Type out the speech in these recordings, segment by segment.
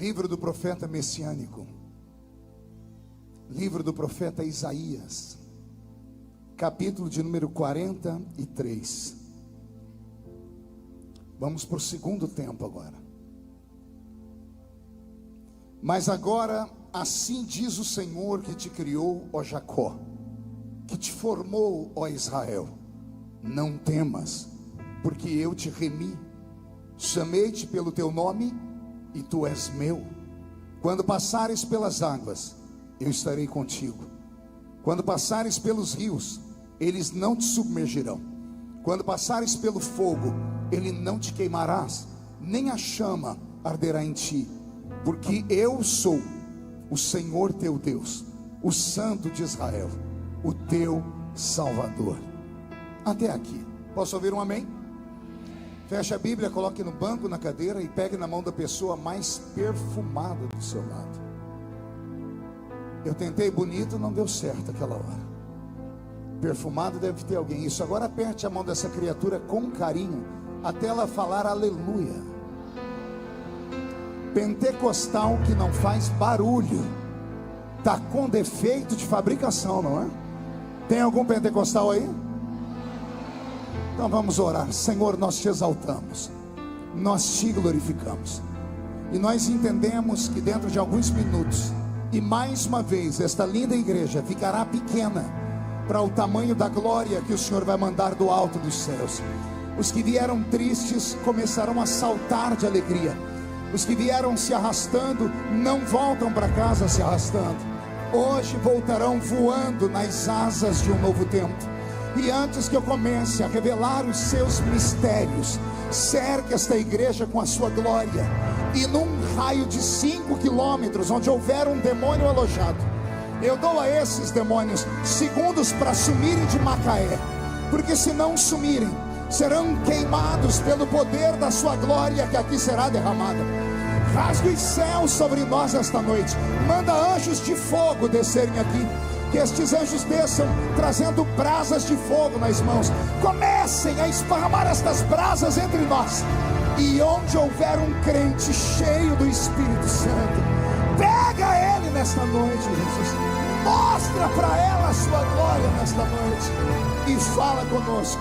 Livro do profeta messiânico, livro do profeta Isaías, capítulo de número 43. Vamos para o segundo tempo agora. Mas agora, assim diz o Senhor que te criou, ó Jacó, que te formou, ó Israel: não temas, porque eu te remi, chamei-te pelo teu nome, e tu és meu. Quando passares pelas águas, eu estarei contigo. Quando passares pelos rios, eles não te submergirão. Quando passares pelo fogo, ele não te queimarás, nem a chama arderá em ti. Porque eu sou o Senhor teu Deus, o Santo de Israel, o teu Salvador. Até aqui, posso ouvir um amém? Feche a Bíblia, coloque no banco, na cadeira, e pegue na mão da pessoa mais perfumada do seu lado. Eu tentei bonito, não deu certo aquela hora. Perfumado deve ter alguém. Isso, agora aperte a mão dessa criatura com carinho, até ela falar aleluia. Pentecostal que não faz barulho está com defeito de fabricação, não é? Tem algum pentecostal aí? Então vamos orar. Senhor, nós te exaltamos, nós te glorificamos, e nós entendemos que dentro de alguns minutos, e mais uma vez, esta linda igreja ficará pequena para o tamanho da glória que o Senhor vai mandar do alto dos céus. Os que vieram tristes começarão a saltar de alegria. Os que vieram se arrastando não voltam para casa se arrastando. Hoje voltarão voando nas asas de um novo tempo. E antes que eu comece a revelar os seus mistérios, cerque esta igreja com a sua glória. E num raio de 5 quilômetros, onde houver um demônio alojado, eu dou a esses demônios segundos para sumirem de Macaé. Porque se não sumirem, serão queimados pelo poder da sua glória que aqui será derramada. Rasgue os céus sobre nós esta noite. Manda anjos de fogo descerem aqui. Que estes anjos desçam trazendo brasas de fogo nas mãos. Comecem a esparramar estas brasas entre nós. E onde houver um crente cheio do Espírito Santo, pega ele nesta noite, Jesus. Mostra para ela a sua glória nesta noite. E fala conosco.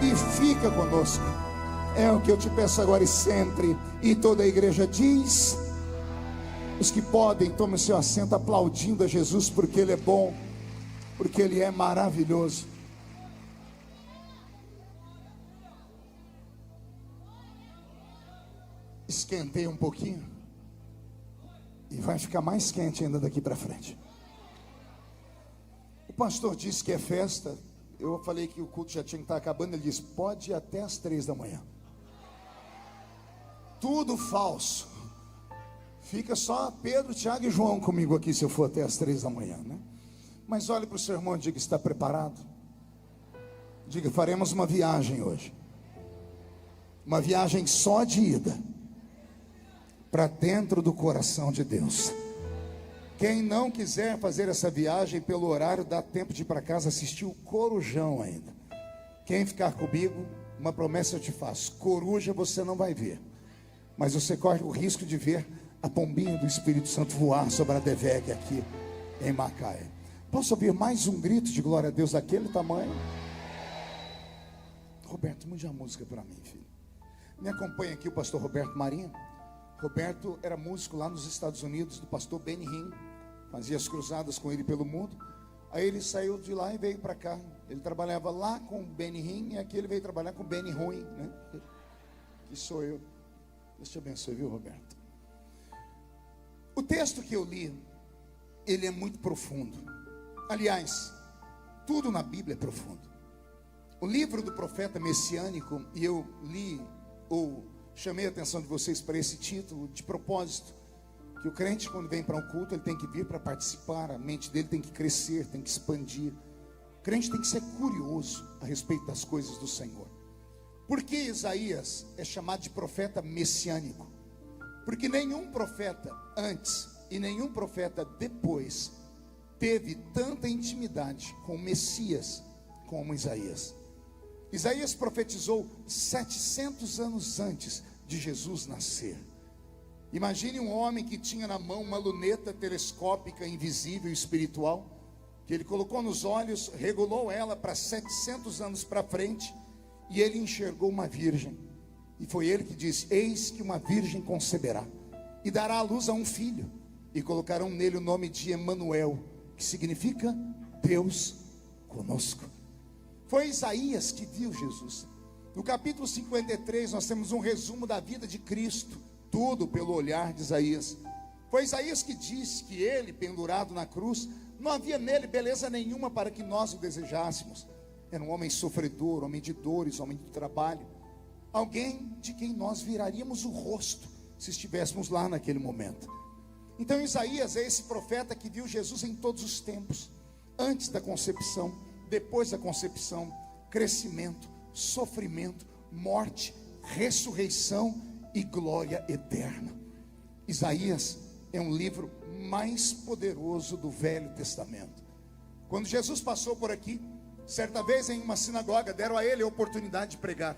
E fica conosco. É o que eu te peço agora e sempre. E toda a igreja diz. Os que podem, tomem seu assento aplaudindo a Jesus, porque Ele é bom, porque Ele é maravilhoso. Esquentei um pouquinho e vai ficar mais quente ainda daqui para frente. O pastor disse que é festa. Eu falei que o culto já tinha que estar acabando. Ele disse: pode ir até as 3 da manhã. Tudo falso. Fica só Pedro, Tiago e João comigo aqui, se eu for até as 3 da manhã, né? Mas olhe para o seu irmão e diga: está preparado? Diga: faremos uma viagem hoje. Uma viagem só de ida para dentro do coração de Deus. Quem não quiser fazer essa viagem pelo horário, dá tempo de ir para casa assistir o Corujão ainda. Quem ficar comigo, uma promessa eu te faço: coruja você não vai ver, mas você corre o risco de ver a pombinha do Espírito Santo voar sobre a Deveg aqui em Macaé. Posso ouvir mais um grito de glória a Deus daquele tamanho? Roberto, mude a música para mim, filho. Me acompanha aqui o pastor Roberto Marinho. Roberto era músico lá nos Estados Unidos, do pastor Benny Hinn. Fazia as cruzadas com ele pelo mundo. Aí ele saiu de lá e veio para cá. Ele trabalhava lá com o Benny Hinn, e aqui ele veio trabalhar com o Benny Ruim, né? Que sou eu. Deus te abençoe, viu, Roberto? O texto que eu li, ele é muito profundo. Aliás, tudo na Bíblia é profundo. O livro do profeta messiânico, e eu li, ou chamei a atenção de vocês para esse título de propósito, que o crente, quando vem para um culto, ele tem que vir para participar, a mente dele tem que crescer, tem que expandir. O crente tem que ser curioso a respeito das coisas do Senhor. Por que Isaías é chamado de profeta messiânico? Porque nenhum profeta antes e nenhum profeta depois teve tanta intimidade com o Messias como Isaías. Isaías profetizou 700 anos antes de Jesus nascer. Imagine um homem que tinha na mão uma luneta telescópica, invisível, espiritual, que ele colocou nos olhos, regulou ela para 700 anos para frente, e ele enxergou uma virgem. E foi ele que disse: eis que uma virgem conceberá e dará à luz a um filho, e colocarão nele o nome de Emanuel, que significa Deus conosco. Foi Isaías que viu Jesus. No capítulo 53 nós temos um resumo da vida de Cristo, tudo pelo olhar de Isaías. Foi Isaías que disse que ele, pendurado na cruz, não havia nele beleza nenhuma para que nós o desejássemos. Era um homem sofredor, homem de dores, homem de trabalho, alguém de quem nós viraríamos o rosto se estivéssemos lá naquele momento. Então Isaías é esse profeta que viu Jesus em todos os tempos, antes da concepção, depois da concepção, crescimento, sofrimento, morte, ressurreição e glória eterna. Isaías é um livro mais poderoso do Velho Testamento. Quando Jesus passou por aqui, certa vez em uma sinagoga, deram a ele a oportunidade de pregar.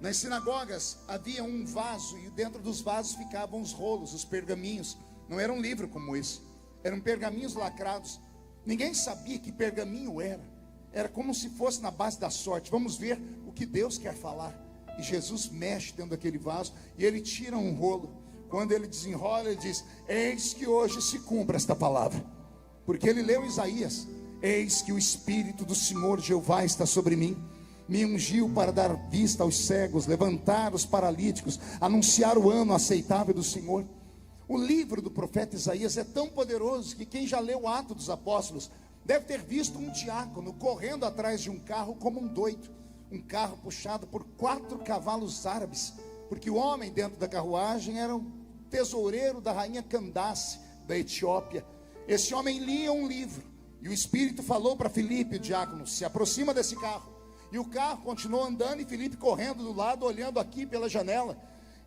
Nas sinagogas havia um vaso, e dentro dos vasos ficavam os rolos, os pergaminhos. Não era um livro como esse, eram pergaminhos lacrados. Ninguém sabia que pergaminho era. Era como se fosse na base da sorte. Vamos ver o que Deus quer falar. E Jesus mexe dentro daquele vaso, e ele tira um rolo. Quando ele desenrola, ele diz: eis que hoje se cumpre esta palavra. Porque ele leu Isaías: eis que o Espírito do Senhor Jeová está sobre mim, me ungiu para dar vista aos cegos, levantar os paralíticos, anunciar o ano aceitável do Senhor. O livro do profeta Isaías é tão poderoso que quem já leu o Atos dos Apóstolos deve ter visto um diácono correndo atrás de um carro como um doido, um carro puxado por 4 cavalos árabes, porque o homem dentro da carruagem era o tesoureiro da rainha Candace, da Etiópia. Esse homem lia um livro, e o Espírito falou para Filipe, o diácono: se aproxima desse carro. E o carro continuou andando, e Filipe correndo do lado, olhando aqui pela janela.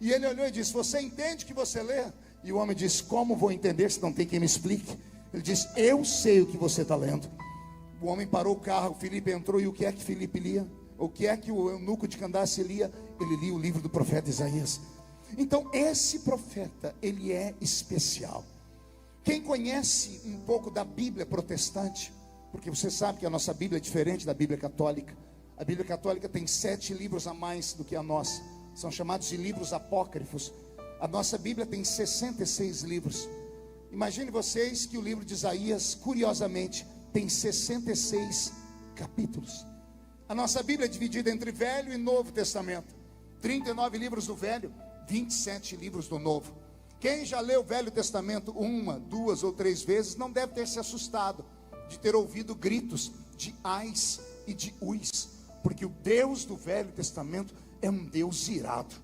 E ele olhou e disse: você entende o que você lê? E o homem disse: como vou entender se não tem quem me explique? Ele disse: eu sei o que você está lendo. O homem parou o carro, Filipe entrou, e o que é que Filipe lia? O que é que o eunuco de Candace lia? Ele lia o livro do profeta Isaías. Então esse profeta, ele é especial. Quem conhece um pouco da Bíblia protestante, porque você sabe que a nossa Bíblia é diferente da Bíblia católica. A Bíblia católica tem 7 livros a mais do que a nossa, são chamados de livros apócrifos. A nossa Bíblia tem 66 livros. Imagine vocês que o livro de Isaías, curiosamente, tem 66 capítulos. A nossa Bíblia é dividida entre Velho e Novo Testamento. 39 livros do Velho, 27 livros do Novo. Quem já leu o Velho Testamento 1, 2 ou 3 vezes não deve ter se assustado de ter ouvido gritos de ais e de uis, porque o Deus do Velho Testamento é um Deus irado.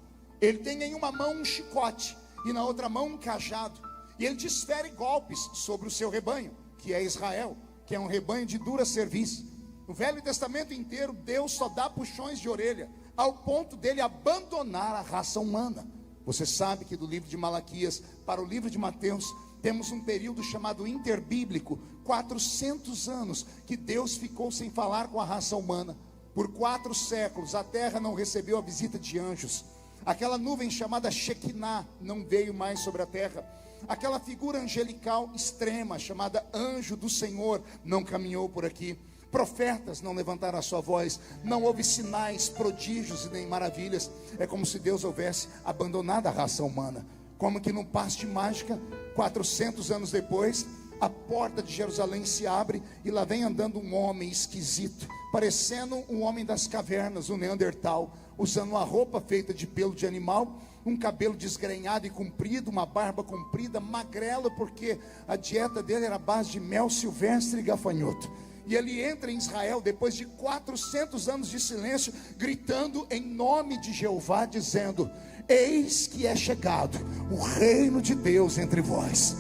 Ele tem em uma mão um chicote e na outra mão um cajado, e ele desfere golpes sobre o seu rebanho, que é Israel, que é um rebanho de dura cerviz. No Velho Testamento inteiro, Deus só dá puxões de orelha, ao ponto dele abandonar a raça humana. Você sabe que do livro de Malaquias para o livro de Mateus, temos um período chamado interbíblico, 400 anos, que Deus ficou sem falar com a raça humana. Por 4 séculos, a terra não recebeu a visita de anjos. Aquela nuvem chamada Shekinah não veio mais sobre a terra. Aquela figura angelical extrema, chamada anjo do Senhor, não caminhou por aqui. Profetas não levantaram a sua voz, não houve sinais, prodígios e nem maravilhas. É como se Deus houvesse abandonado a raça humana. Como que num passe de mágica, 400 anos depois, a porta de Jerusalém se abre e lá vem andando um homem esquisito, parecendo um homem das cavernas, um Neandertal, usando uma roupa feita de pelo de animal, um cabelo desgrenhado e comprido, uma barba comprida, magrelo, porque a dieta dele era a base de mel silvestre e gafanhoto. E ele entra em Israel depois de 400 anos de silêncio, gritando em nome de Jeová, dizendo: eis que é chegado o reino de Deus entre vós.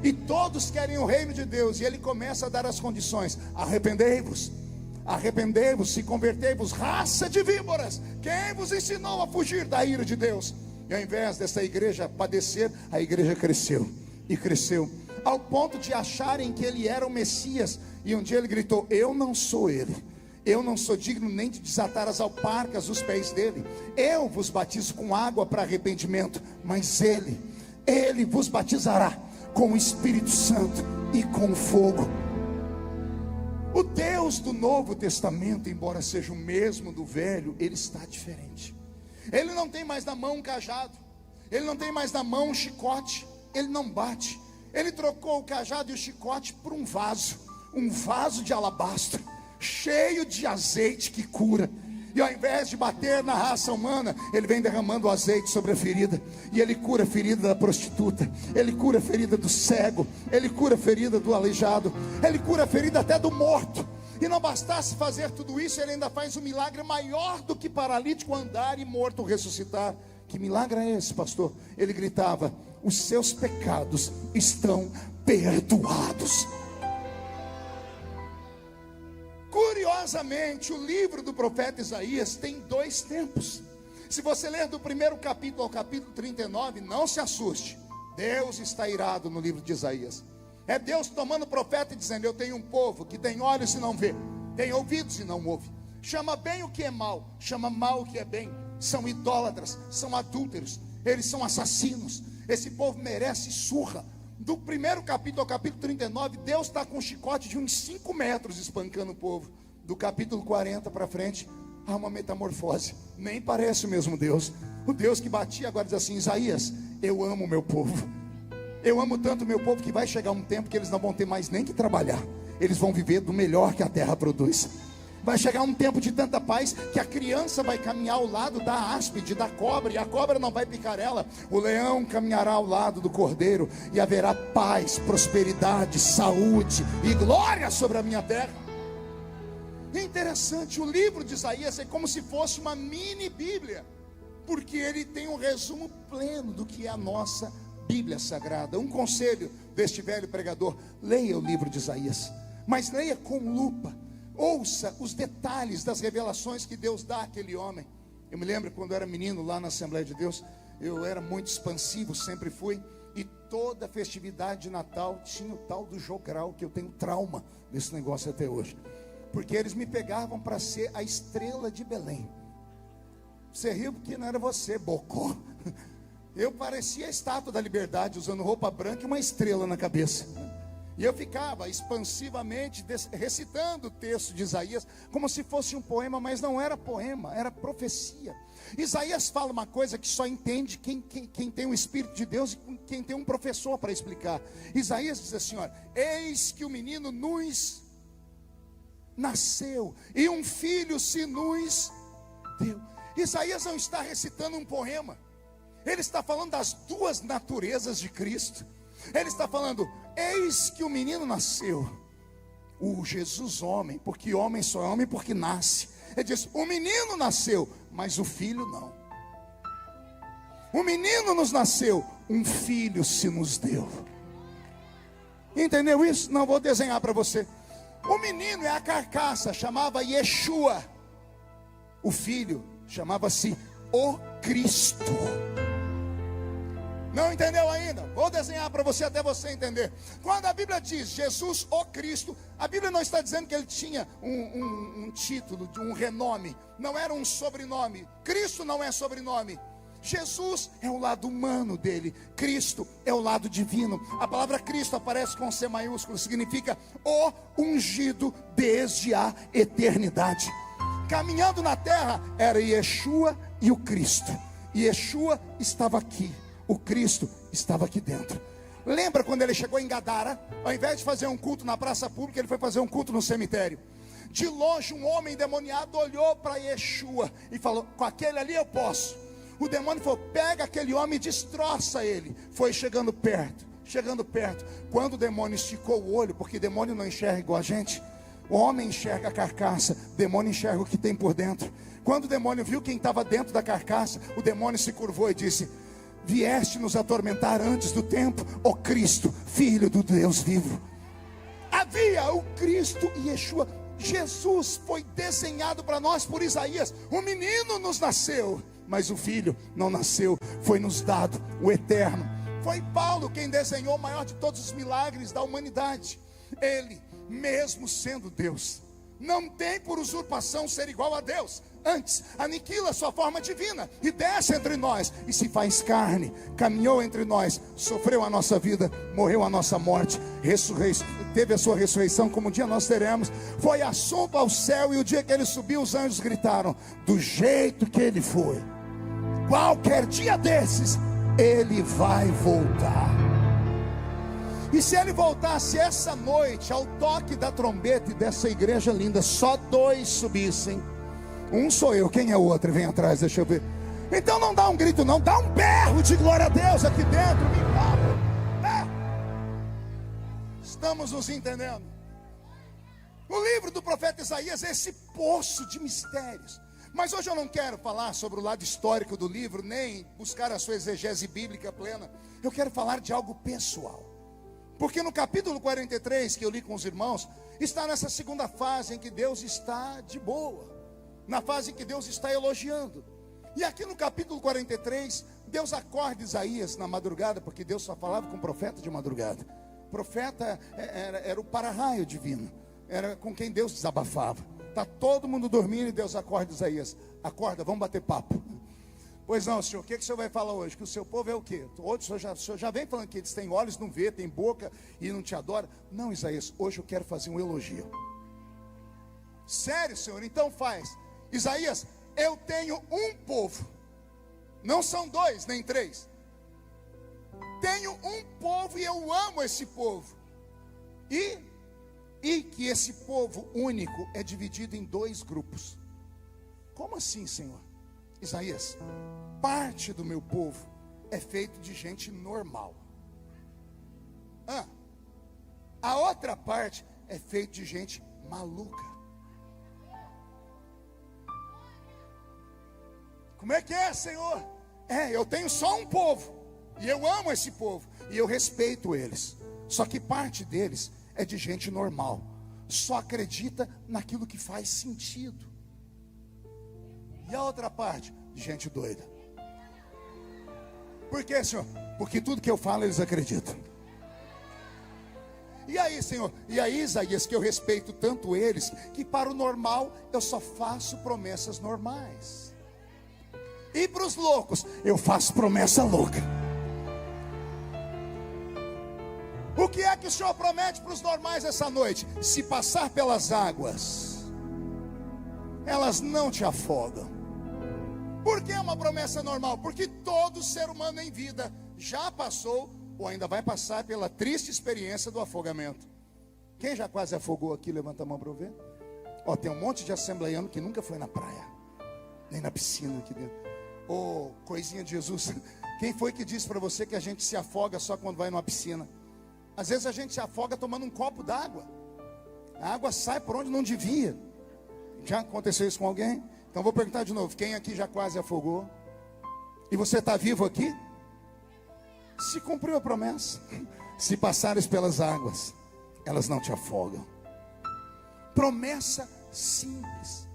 E todos querem o reino de Deus. E ele começa a dar as condições: arrependei-vos, arrependei-vos, se convertei-vos, raça de víboras, quem vos ensinou a fugir da ira de Deus? E ao invés dessa igreja padecer, a igreja cresceu e cresceu, ao ponto de acharem que ele era o Messias. E um dia ele gritou: eu não sou ele, eu não sou digno nem de desatar as alparcas dos pés dele. Eu vos batizo com água para arrependimento, mas ele Ele vos batizará com o Espírito Santo e com fogo. O Deus do Novo Testamento, embora seja o mesmo do Velho, ele está diferente. Ele não tem mais na mão um cajado, ele não tem mais na mão um chicote, ele não bate. Ele trocou o cajado e o chicote por um vaso de alabastro, cheio de azeite que cura. E ao invés de bater na raça humana, ele vem derramando o azeite sobre a ferida. E ele cura a ferida da prostituta, ele cura a ferida do cego, ele cura a ferida do aleijado, ele cura a ferida até do morto. E não bastasse fazer tudo isso, ele ainda faz um milagre maior do que paralítico andar e morto ressuscitar. Que milagre é esse, pastor? Ele gritava: os seus pecados estão perdoados. Curiosamente, o livro do profeta Isaías tem 2 tempos. Se você ler do primeiro capítulo ao capítulo 39, não se assuste, Deus está irado no livro de Isaías. É Deus tomando o profeta e dizendo: eu tenho um povo que tem olhos e não vê, tem ouvidos e não ouve, chama bem o que é mal, chama mal o que é bem. São idólatras, são adúlteros, eles são assassinos. Esse povo merece surra. Do primeiro capítulo ao capítulo 39, Deus está com um chicote de uns 5 metros espancando o povo. Do capítulo 40 para frente, há uma metamorfose. Nem parece o mesmo Deus. O Deus que batia agora diz assim: Isaías, eu amo o meu povo. Eu amo tanto o meu povo que vai chegar um tempo que eles não vão ter mais nem que trabalhar. Eles vão viver do melhor que a terra produz. Vai chegar um tempo de tanta paz que a criança vai caminhar ao lado da áspide, da cobra, e a cobra não vai picar ela. O leão caminhará ao lado do cordeiro, e haverá paz, prosperidade, saúde e glória sobre a minha terra. É interessante, o livro de Isaías é como se fosse uma mini Bíblia, porque ele tem um resumo pleno do que é a nossa Bíblia Sagrada. Um conselho deste velho pregador: leia o livro de Isaías, mas leia com lupa. Ouça os detalhes das revelações que Deus dá àquele homem. Eu me lembro quando eu era menino lá na Assembleia de Deus, eu era muito expansivo, sempre fui. E toda festividade de Natal tinha o tal do jogral, que eu tenho trauma desse negócio até hoje. Porque eles me pegavam para ser a estrela de Belém. Você riu porque não era você, bocó. Eu parecia a estátua da liberdade, usando roupa branca e uma estrela na cabeça. E eu ficava expansivamente recitando o texto de Isaías como se fosse um poema, mas não era poema, era profecia. Isaías fala uma coisa que só entende quem tem o Espírito de Deus e quem tem um professor para explicar. Isaías diz assim: olha, eis que o menino nos nasceu e um filho se nos deu. Isaías não está recitando um poema, ele está falando das 2 naturezas de Cristo. Ele está falando: eis que o menino nasceu, o Jesus homem, porque homem só é homem porque nasce. Ele diz: o menino nasceu, mas o filho não. O menino nos nasceu, um filho se nos deu. Entendeu isso? Não vou desenhar para você. O menino é a carcaça, chamava Yeshua. O filho chamava-se o Cristo. Não entendeu ainda? Vou desenhar para você até você entender. Quando a Bíblia diz Jesus o Cristo, a Bíblia não está dizendo que ele tinha um título, um renome. Não era um sobrenome. Cristo não é sobrenome. Jesus é o lado humano dele, Cristo é o lado divino. A palavra Cristo aparece com C maiúsculo, significa o ungido desde a eternidade. Caminhando na terra era Yeshua e o Cristo. Yeshua estava aqui, o Cristo estava aqui dentro. Lembra quando ele chegou em Gadara? Ao invés de fazer um culto na praça pública, ele foi fazer um culto no cemitério. De longe um homem endemoniado olhou para Yeshua e falou: com aquele ali eu posso. O demônio falou: pega aquele homem e destroça ele. Foi chegando perto. Quando o demônio esticou o olho, porque demônio não enxerga igual a gente. O homem enxerga a carcaça, o demônio enxerga o que tem por dentro. Quando o demônio viu quem estava dentro da carcaça, o demônio se curvou e disse: vieste nos atormentar antes do tempo, ó Cristo, Filho do Deus vivo. Havia o Cristo e Yeshua. Jesus foi desenhado para nós por Isaías. O menino nos nasceu, mas o filho não nasceu, foi nos dado o eterno. Foi Paulo quem desenhou o maior de todos os milagres da humanidade. Ele, mesmo sendo Deus, Não tem por usurpação ser igual a Deus. Antes, aniquila sua forma divina e desce entre nós, e se faz carne, caminhou entre nós, sofreu a nossa vida, morreu a nossa morte, teve a sua ressurreição, como um dia nós teremos, foi assunto ao céu, e o dia que ele subiu, os anjos gritaram: do jeito que ele foi, qualquer dia desses, ele vai voltar. E se ele voltasse essa noite, ao toque da trombeta e dessa igreja linda, só 2 subissem, um sou eu, quem é o outro? Vem atrás, deixa eu ver. Então não dá um grito não, dá um berro de glória a Deus aqui dentro, me fala. Estamos nos entendendo? O livro do profeta Isaías é esse poço de mistérios. Mas hoje eu não quero falar sobre o lado histórico do livro, nem buscar a sua exegese bíblica plena. Eu quero falar de algo pessoal. Porque no capítulo 43, que eu li com os irmãos, está nessa segunda fase em que Deus está de boa, na fase em que Deus está elogiando. E aqui no capítulo 43, Deus acorda Isaías na madrugada, porque Deus só falava com o profeta de madrugada. O profeta era o para-raio divino, era com quem Deus desabafava. Está todo mundo dormindo e Deus acorda Isaías: acorda, vamos bater papo. Pois não, senhor, o que o senhor vai falar hoje? Que o seu povo é o quê? Outros, o senhor já vem falando que eles têm olhos, não vê, tem boca e não te adora. Não, Isaías, hoje eu quero fazer um elogio. Sério, senhor? Então faz. Isaías, eu tenho um povo, não são 2 nem 3. Tenho um povo e eu amo esse povo. E que esse povo único é dividido em 2 grupos. Como assim, Senhor? Isaías, parte do meu povo é feito de gente normal. A outra parte é feito de gente maluca. Como é que é, Senhor? Eu tenho só um povo, e eu amo esse povo, e eu respeito eles. Só que parte deles é de gente normal, só acredita naquilo que faz sentido. E a outra parte, de gente doida. Por quê, Senhor? Porque tudo que eu falo eles acreditam. E aí, Senhor? E aí, Isaías, que eu respeito tanto eles, que para o normal eu só faço promessas normais. E para os loucos, eu faço promessa louca. O que é que o Senhor promete para os normais essa noite? Se passar pelas águas, elas não te afogam. Por que é uma promessa normal? Porque todo ser humano em vida já passou ou ainda vai passar pela triste experiência do afogamento. Quem já quase afogou aqui? Levanta a mão para eu ver. Tem um monte de assembleiano que nunca foi na praia, nem na piscina aqui dentro. Coisinha de Jesus. Quem foi que disse para você que a gente se afoga só quando vai numa piscina? Às vezes a gente se afoga tomando um copo d'água. A água sai por onde não devia. Já aconteceu isso com alguém? Então vou perguntar de novo: quem aqui já quase afogou? E você está vivo aqui? Se cumpriu a promessa. Se passares pelas águas, elas não te afogam. Promessa simples.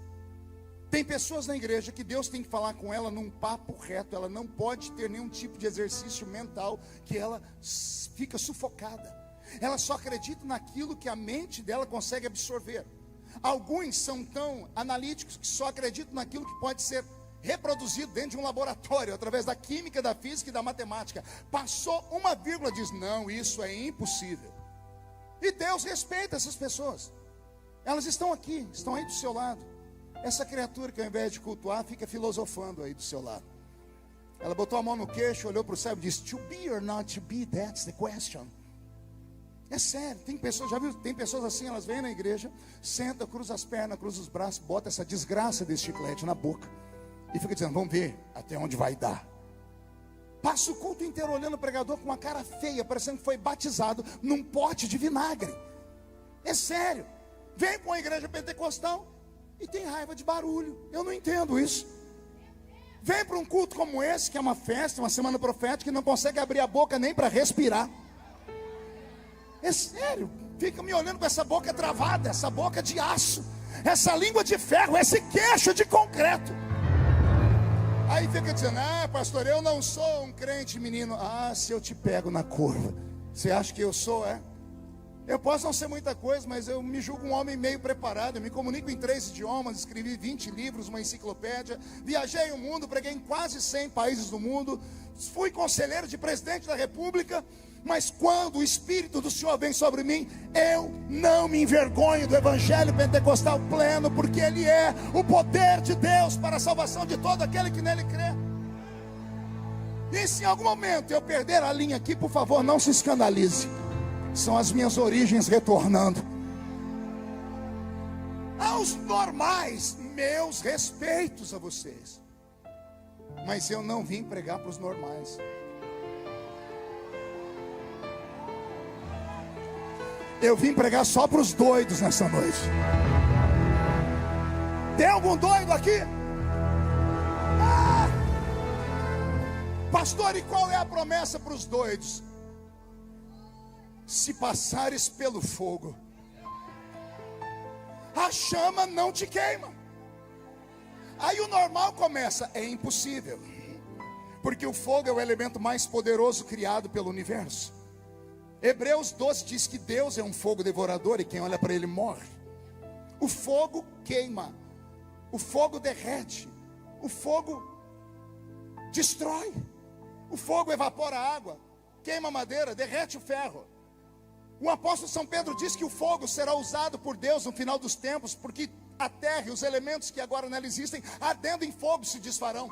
Tem pessoas na igreja que Deus tem que falar com ela num papo reto. Ela não pode ter nenhum tipo de exercício mental, que ela fica sufocada. Ela só acredita naquilo que a mente dela consegue absorver. Alguns são tão analíticos que só acreditam naquilo que pode ser reproduzido dentro de um laboratório, através da química, da física e da matemática. Passou uma vírgula, diz: não, isso é impossível. E Deus respeita essas pessoas. Elas estão aqui, estão aí do seu lado. Essa criatura que ao invés de cultuar, fica filosofando aí do seu lado. Ela botou a mão no queixo, olhou para o céu e disse: to be or not to be, that's the question. É sério, tem pessoas, já viu? Tem pessoas assim, elas vêm na igreja, senta, cruza as pernas, cruza os braços, bota essa desgraça desse chiclete na boca e fica dizendo: vamos ver até onde vai dar. Passa o culto inteiro olhando o pregador com uma cara feia, parecendo que foi batizado num pote de vinagre. É sério. Vem para uma igreja pentecostal e tem raiva de barulho. Eu não entendo isso. Vem para um culto como esse, que é uma festa, uma semana profética, e não consegue abrir a boca nem para respirar. É sério, fica me olhando com essa boca travada, essa boca de aço, essa língua de ferro, esse queixo de concreto. Aí fica dizendo: pastor, eu não sou um crente, menino. Se eu te pego na curva, você acha que eu sou, Eu posso não ser muita coisa, mas eu me julgo um homem meio preparado. Eu me comunico em 3 idiomas, escrevi 20 livros, uma enciclopédia. Viajei o mundo, preguei em quase 100 países do mundo. Fui conselheiro de presidente da república. Mas quando o Espírito do Senhor vem sobre mim, eu não me envergonho do Evangelho Pentecostal pleno, porque ele é o poder de Deus para a salvação de todo aquele que nele crê. E se em algum momento eu perder a linha aqui, por favor, não se escandalize. São as minhas origens retornando. Aos normais, meus respeitos a vocês. Mas eu não vim pregar para os normais. Eu vim pregar só para os doidos nessa noite. Tem algum doido aqui? Ah! Pastor, e qual é a promessa para os doidos? Se passares pelo fogo, a chama não te queima. Aí o normal começa, é impossível, porque o fogo é o elemento mais poderoso criado pelo universo. Hebreus 12 diz que Deus é um fogo devorador e quem olha para ele morre. O fogo queima, o fogo derrete, o fogo destrói, o fogo evapora a água, queima a madeira, derrete o ferro. O apóstolo São Pedro diz que o fogo será usado por Deus no final dos tempos, porque a terra e os elementos que agora nela existem, ardendo em fogo, se desfarão.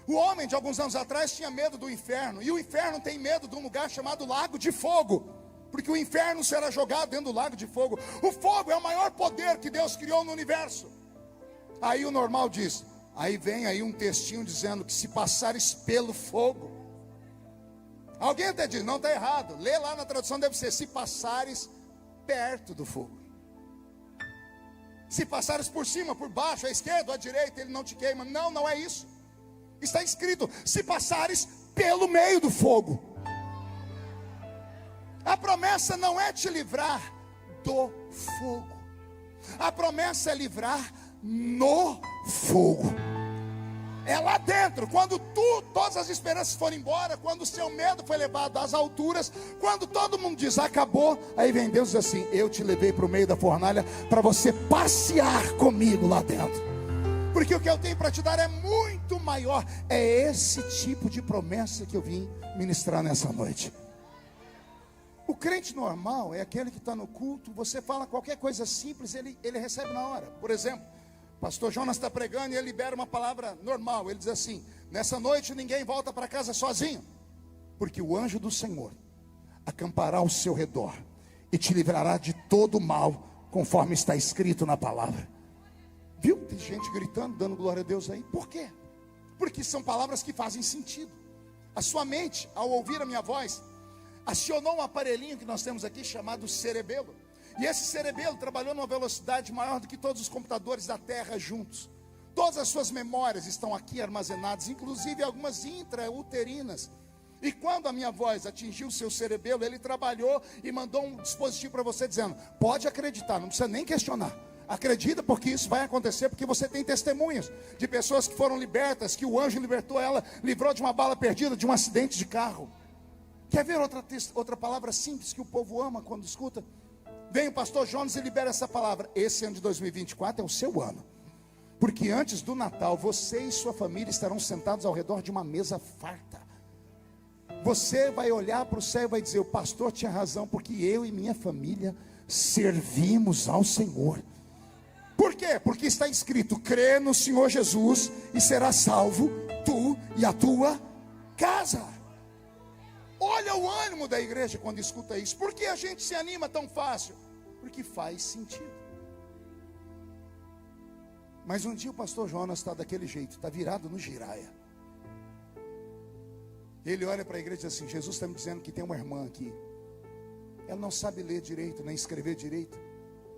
O homem de alguns anos atrás tinha medo do inferno, e o inferno tem medo de um lugar chamado Lago de Fogo, porque o inferno será jogado dentro do Lago de Fogo. O fogo é o maior poder que Deus criou no universo. Aí o normal diz, aí vem aí um textinho dizendo que se passares pelo fogo. Alguém até diz, não, está errado. Lê lá na tradução, deve ser, se passares perto do fogo. Se passares por cima, por baixo, à esquerda ou à direita, ele não te queima. Não, não é isso. Está escrito, se passares pelo meio do fogo. A promessa não é te livrar do fogo. A promessa é livrar no fogo. É lá dentro, quando todas as esperanças forem embora, quando o seu medo foi levado às alturas, quando todo mundo diz, acabou, aí vem Deus e diz assim, eu te levei para o meio da fornalha, para você passear comigo lá dentro, porque o que eu tenho para te dar é muito maior. É esse tipo de promessa que eu vim ministrar nessa noite. O crente normal é aquele que está no culto, você fala qualquer coisa simples, ele recebe na hora. Por exemplo, pastor Jonas está pregando e ele libera uma palavra normal. Ele diz assim, nessa noite ninguém volta para casa sozinho, porque o anjo do Senhor acampará ao seu redor e te livrará de todo mal, conforme está escrito na palavra. Viu? Tem gente gritando, dando glória a Deus aí. Por quê? Porque são palavras que fazem sentido. A sua mente, ao ouvir a minha voz, acionou um aparelhinho que nós temos aqui chamado cerebelo. E esse cerebelo trabalhou numa velocidade maior do que todos os computadores da Terra juntos. Todas as suas memórias estão aqui armazenadas, inclusive algumas intrauterinas. E quando a minha voz atingiu o seu cerebelo, ele trabalhou e mandou um dispositivo para você dizendo, pode acreditar, não precisa nem questionar. Acredita, porque isso vai acontecer, porque você tem testemunhas de pessoas que foram libertas, que o anjo libertou ela, livrou de uma bala perdida, de um acidente de carro. Quer ver outra palavra simples que o povo ama quando escuta? Vem o pastor Jonas e libera essa palavra. Esse ano de 2024 é o seu ano, porque antes do Natal, você e sua família estarão sentados ao redor de uma mesa farta. Você vai olhar para o céu e vai dizer, o pastor tinha razão, porque eu e minha família servimos ao Senhor. Por quê? Porque está escrito, crê no Senhor Jesus e será salvo tu e a tua casa. Olha o ânimo da igreja quando escuta isso. Por que a gente se anima tão fácil? Porque faz sentido. Mas um dia o pastor Jonas está daquele jeito, está virado no giraia. Ele olha para a igreja e diz assim, Jesus está me dizendo que tem uma irmã aqui, ela não sabe ler direito, nem escrever direito.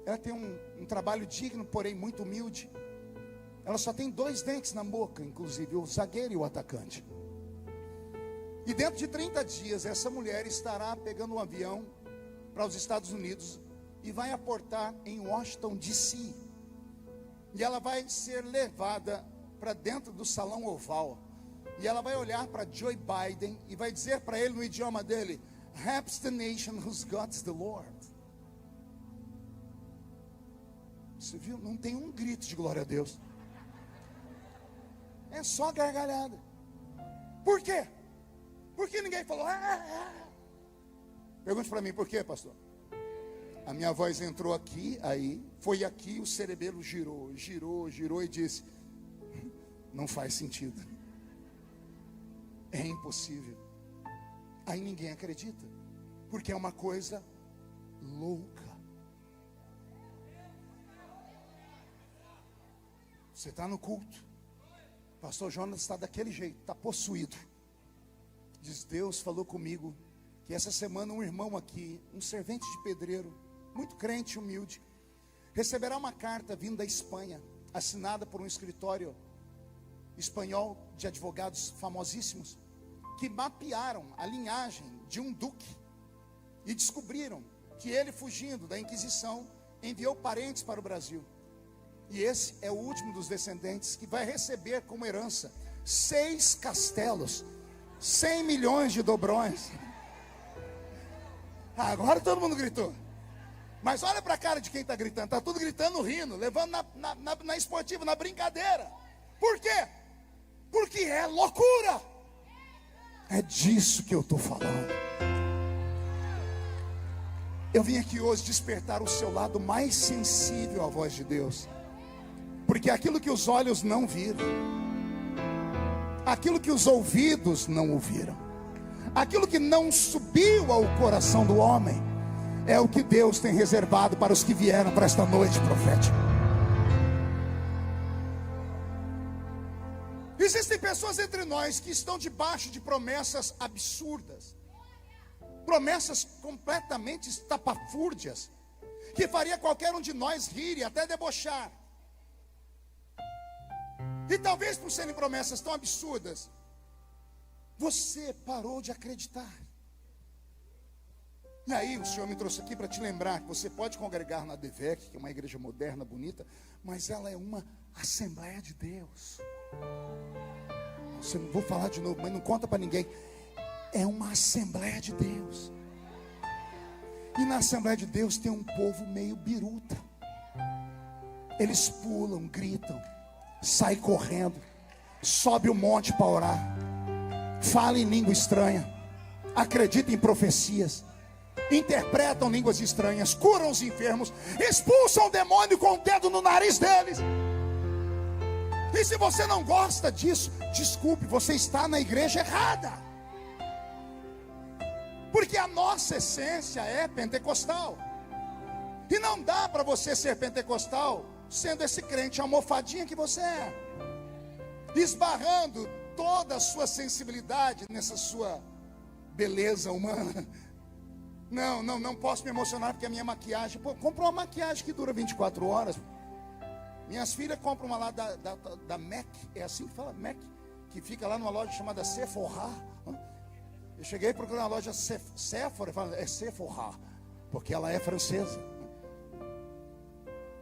Ela tem um trabalho digno, porém muito humilde. Ela só tem 2 dentes na boca, inclusive o zagueiro e o atacante. E dentro de 30 dias essa mulher estará pegando um avião para os Estados Unidos e vai aportar em Washington DC. E ela vai ser levada para dentro do salão oval. E ela vai olhar para Joe Biden e vai dizer para ele no idioma dele, "Perhaps the nation whose God is the Lord." Você viu? Não tem um grito de glória a Deus. É só gargalhada. Por quê? Por que ninguém falou? Pergunte para mim, por quê, pastor? A minha voz entrou aqui, aí, foi aqui, o cerebelo girou e disse: não faz sentido. É impossível. Aí ninguém acredita, porque é uma coisa louca. Você está no culto, pastor Jonas está daquele jeito, está possuído. Diz: Deus falou comigo que essa semana um irmão aqui, um servente de pedreiro, muito crente, humilde, receberá uma carta vindo da Espanha, assinada por um escritório espanhol de advogados famosíssimos, que mapearam a linhagem de um duque e descobriram que ele, fugindo da Inquisição, enviou parentes para o Brasil. E esse é o último dos descendentes que vai receber como herança 6 castelos, 100 milhões de dobrões. Agora todo mundo gritou. Mas olha para a cara de quem está gritando. Está tudo gritando, rindo, levando na esportiva, na brincadeira. Por quê? Porque é loucura. É disso que eu estou falando. Eu vim aqui hoje despertar o seu lado mais sensível à voz de Deus. Porque aquilo que os olhos não viram, aquilo que os ouvidos não ouviram, aquilo que não subiu ao coração do homem, é o que Deus tem reservado para os que vieram para esta noite profética. Existem pessoas entre nós que estão debaixo de promessas absurdas, promessas completamente estapafúrdias, que faria qualquer um de nós rir e até debochar. E talvez por serem promessas tão absurdas, você parou de acreditar. E aí o Senhor me trouxe aqui para te lembrar que você pode congregar na DEVEC, que é uma igreja moderna, bonita, mas ela é uma Assembleia de Deus. Você não vou falar de novo, mas não conta para ninguém. É uma Assembleia de Deus. E na Assembleia de Deus tem um povo meio biruta. Eles pulam, gritam, saem correndo, sobe o monte para orar, fala em língua estranha, acredita em profecias, interpretam línguas estranhas, curam os enfermos, expulsam o demônio com o dedo no nariz deles. E se você não gosta disso, desculpe, você está na igreja errada. Porque a nossa essência é pentecostal. E não dá para você ser pentecostal sendo esse crente almofadinha que você é, esbarrando toda a sua sensibilidade nessa sua beleza humana. Não posso me emocionar porque a minha maquiagem, comprou uma maquiagem que dura 24 horas. Minhas filhas compram uma lá da MAC, é assim que fala, MAC, que fica lá numa loja chamada Sephora. Eu cheguei procurando uma loja Sephora, é Sephora, porque ela é francesa.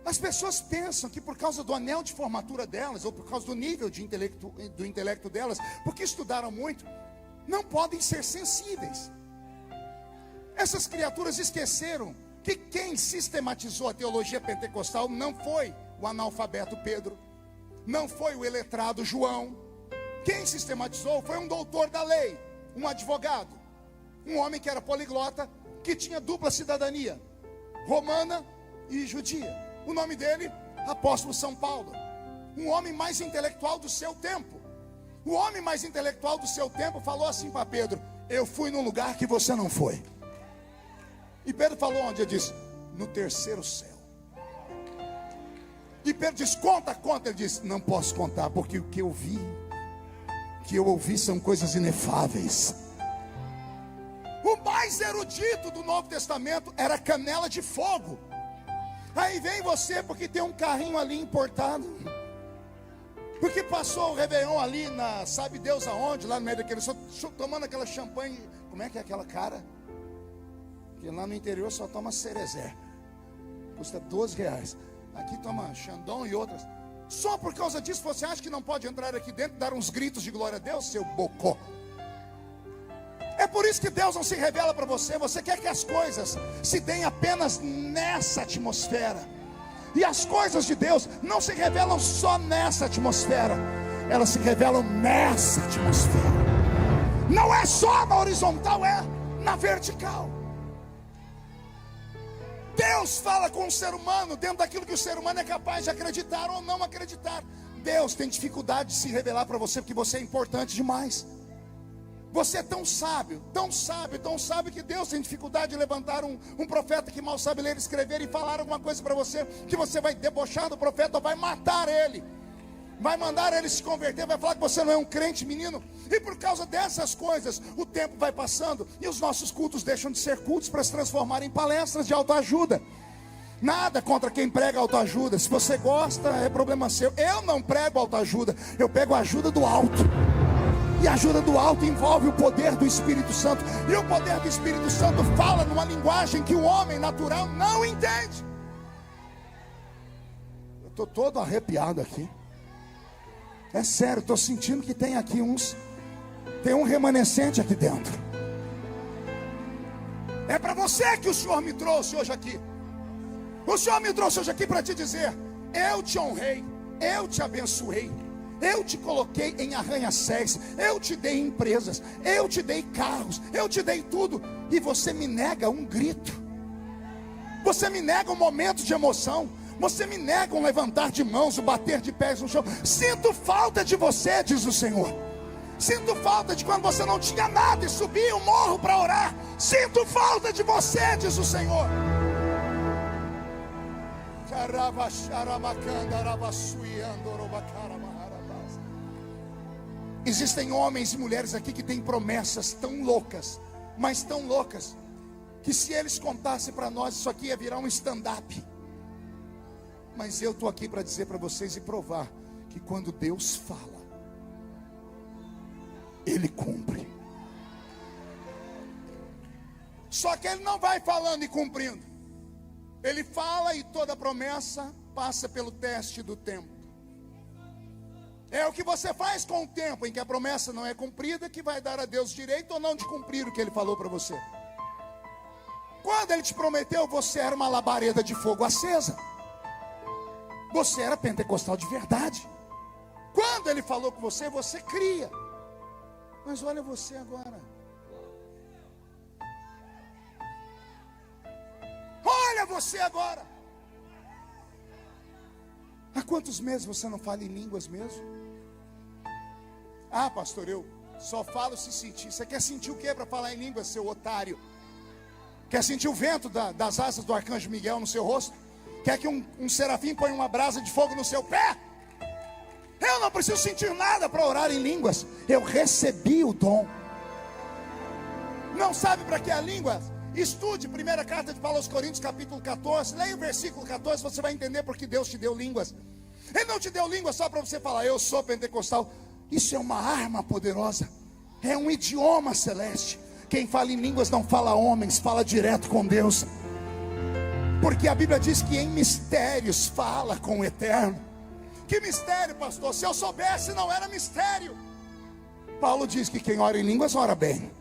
As pessoas pensam que por causa do anel de formatura delas, ou por causa do nível do intelecto delas, porque estudaram muito, não podem ser sensíveis. Essas criaturas esqueceram que quem sistematizou a teologia pentecostal não foi o analfabeto Pedro, não foi o iletrado João. Quem sistematizou foi um doutor da lei, um advogado, um homem que era poliglota, que tinha dupla cidadania, romana e judia. O nome dele, Apóstolo São Paulo. Um homem mais intelectual do seu tempo. O homem mais intelectual do seu tempo falou assim para Pedro: eu fui num lugar que você não foi. E Pedro falou onde? Ele disse: no terceiro céu. E Pedro disse: conta. Ele disse: não posso contar, porque o que eu ouvi são coisas inefáveis. O mais erudito do Novo Testamento era canela de fogo. Aí vem você porque tem um carrinho ali importado, porque passou o Réveillon ali sabe Deus aonde, lá no meio daquele, só tomando aquela champanhe. Como é que é aquela cara? Que lá no interior só toma cerezé, custa R$12. Aqui toma Chandon e outras. Só por causa disso você acha que não pode entrar aqui dentro e dar uns gritos de glória a Deus, seu bocó? É por isso que Deus não se revela para você. Você quer que as coisas se deem apenas nessa atmosfera. E as coisas de Deus não se revelam só nessa atmosfera, elas se revelam nessa atmosfera. Não é só na horizontal, é na vertical. Deus fala com o ser humano dentro daquilo que o ser humano é capaz de acreditar ou não acreditar. Deus tem dificuldade de se revelar para você porque você é importante demais. Você é tão sábio, tão sábio, tão sábio que Deus tem dificuldade de levantar um profeta que mal sabe ler e escrever e falar alguma coisa para você, que você vai debochar do profeta ou vai matar ele, vai mandar ele se converter, vai falar que você não é um crente, menino. E por causa dessas coisas, o tempo vai passando e os nossos cultos deixam de ser cultos para se transformar em palestras de autoajuda. Nada contra quem prega autoajuda, se você gosta é problema seu. Eu não prego autoajuda, eu pego a ajuda do alto. E a ajuda do alto envolve o poder do Espírito Santo. E o poder do Espírito Santo fala numa linguagem que o homem natural não entende. Eu estou todo arrepiado aqui. É sério, estou sentindo que tem aqui tem um remanescente aqui dentro. É para você que o Senhor me trouxe hoje aqui. O Senhor me trouxe hoje aqui para te dizer: eu te honrei, eu te abençoei, eu te coloquei em arranha-céus, eu te dei empresas, eu te dei carros, eu te dei tudo, e você me nega um grito, você me nega um momento de emoção, você me nega um levantar de mãos, um bater de pés no chão. Sinto falta de você, diz o Senhor. Sinto falta de quando você não tinha nada e subia o morro para orar. Sinto falta de você, diz o Senhor. Existem homens e mulheres aqui que têm promessas tão loucas, mas tão loucas, que se eles contassem para nós, isso aqui ia virar um stand-up. Mas eu estou aqui para dizer para vocês e provar que quando Deus fala, Ele cumpre. Só que Ele não vai falando e cumprindo. Ele fala e toda promessa passa pelo teste do tempo. É o que você faz com o tempo em que a promessa não é cumprida que vai dar a Deus direito ou não de cumprir o que Ele falou para você. Quando Ele te prometeu, você era uma labareda de fogo acesa. Você era pentecostal de verdade. Quando Ele falou com você, você cria. Mas olha você agora. Olha você agora. Há quantos meses você não fala em línguas mesmo? Ah, pastor, eu só falo se sentir. Você quer sentir o que para falar em línguas, seu otário? Quer sentir o vento das asas do arcanjo Miguel no seu rosto? Quer que um serafim ponha uma brasa de fogo no seu pé? Eu não preciso sentir nada para orar em línguas. Eu recebi o dom. Não sabe para que a língua? Estude primeira carta de Paulo aos Coríntios, capítulo 14. Leia o versículo 14, você vai entender porque Deus te deu línguas. Ele não te deu línguas só para você falar, eu sou pentecostal. Isso é uma arma poderosa. É um idioma celeste. Quem fala em línguas não fala homens, fala direto com Deus. Porque a Bíblia diz que em mistérios fala com o Eterno. Que mistério, pastor? Se eu soubesse, não era mistério. Paulo diz que quem ora em línguas ora bem.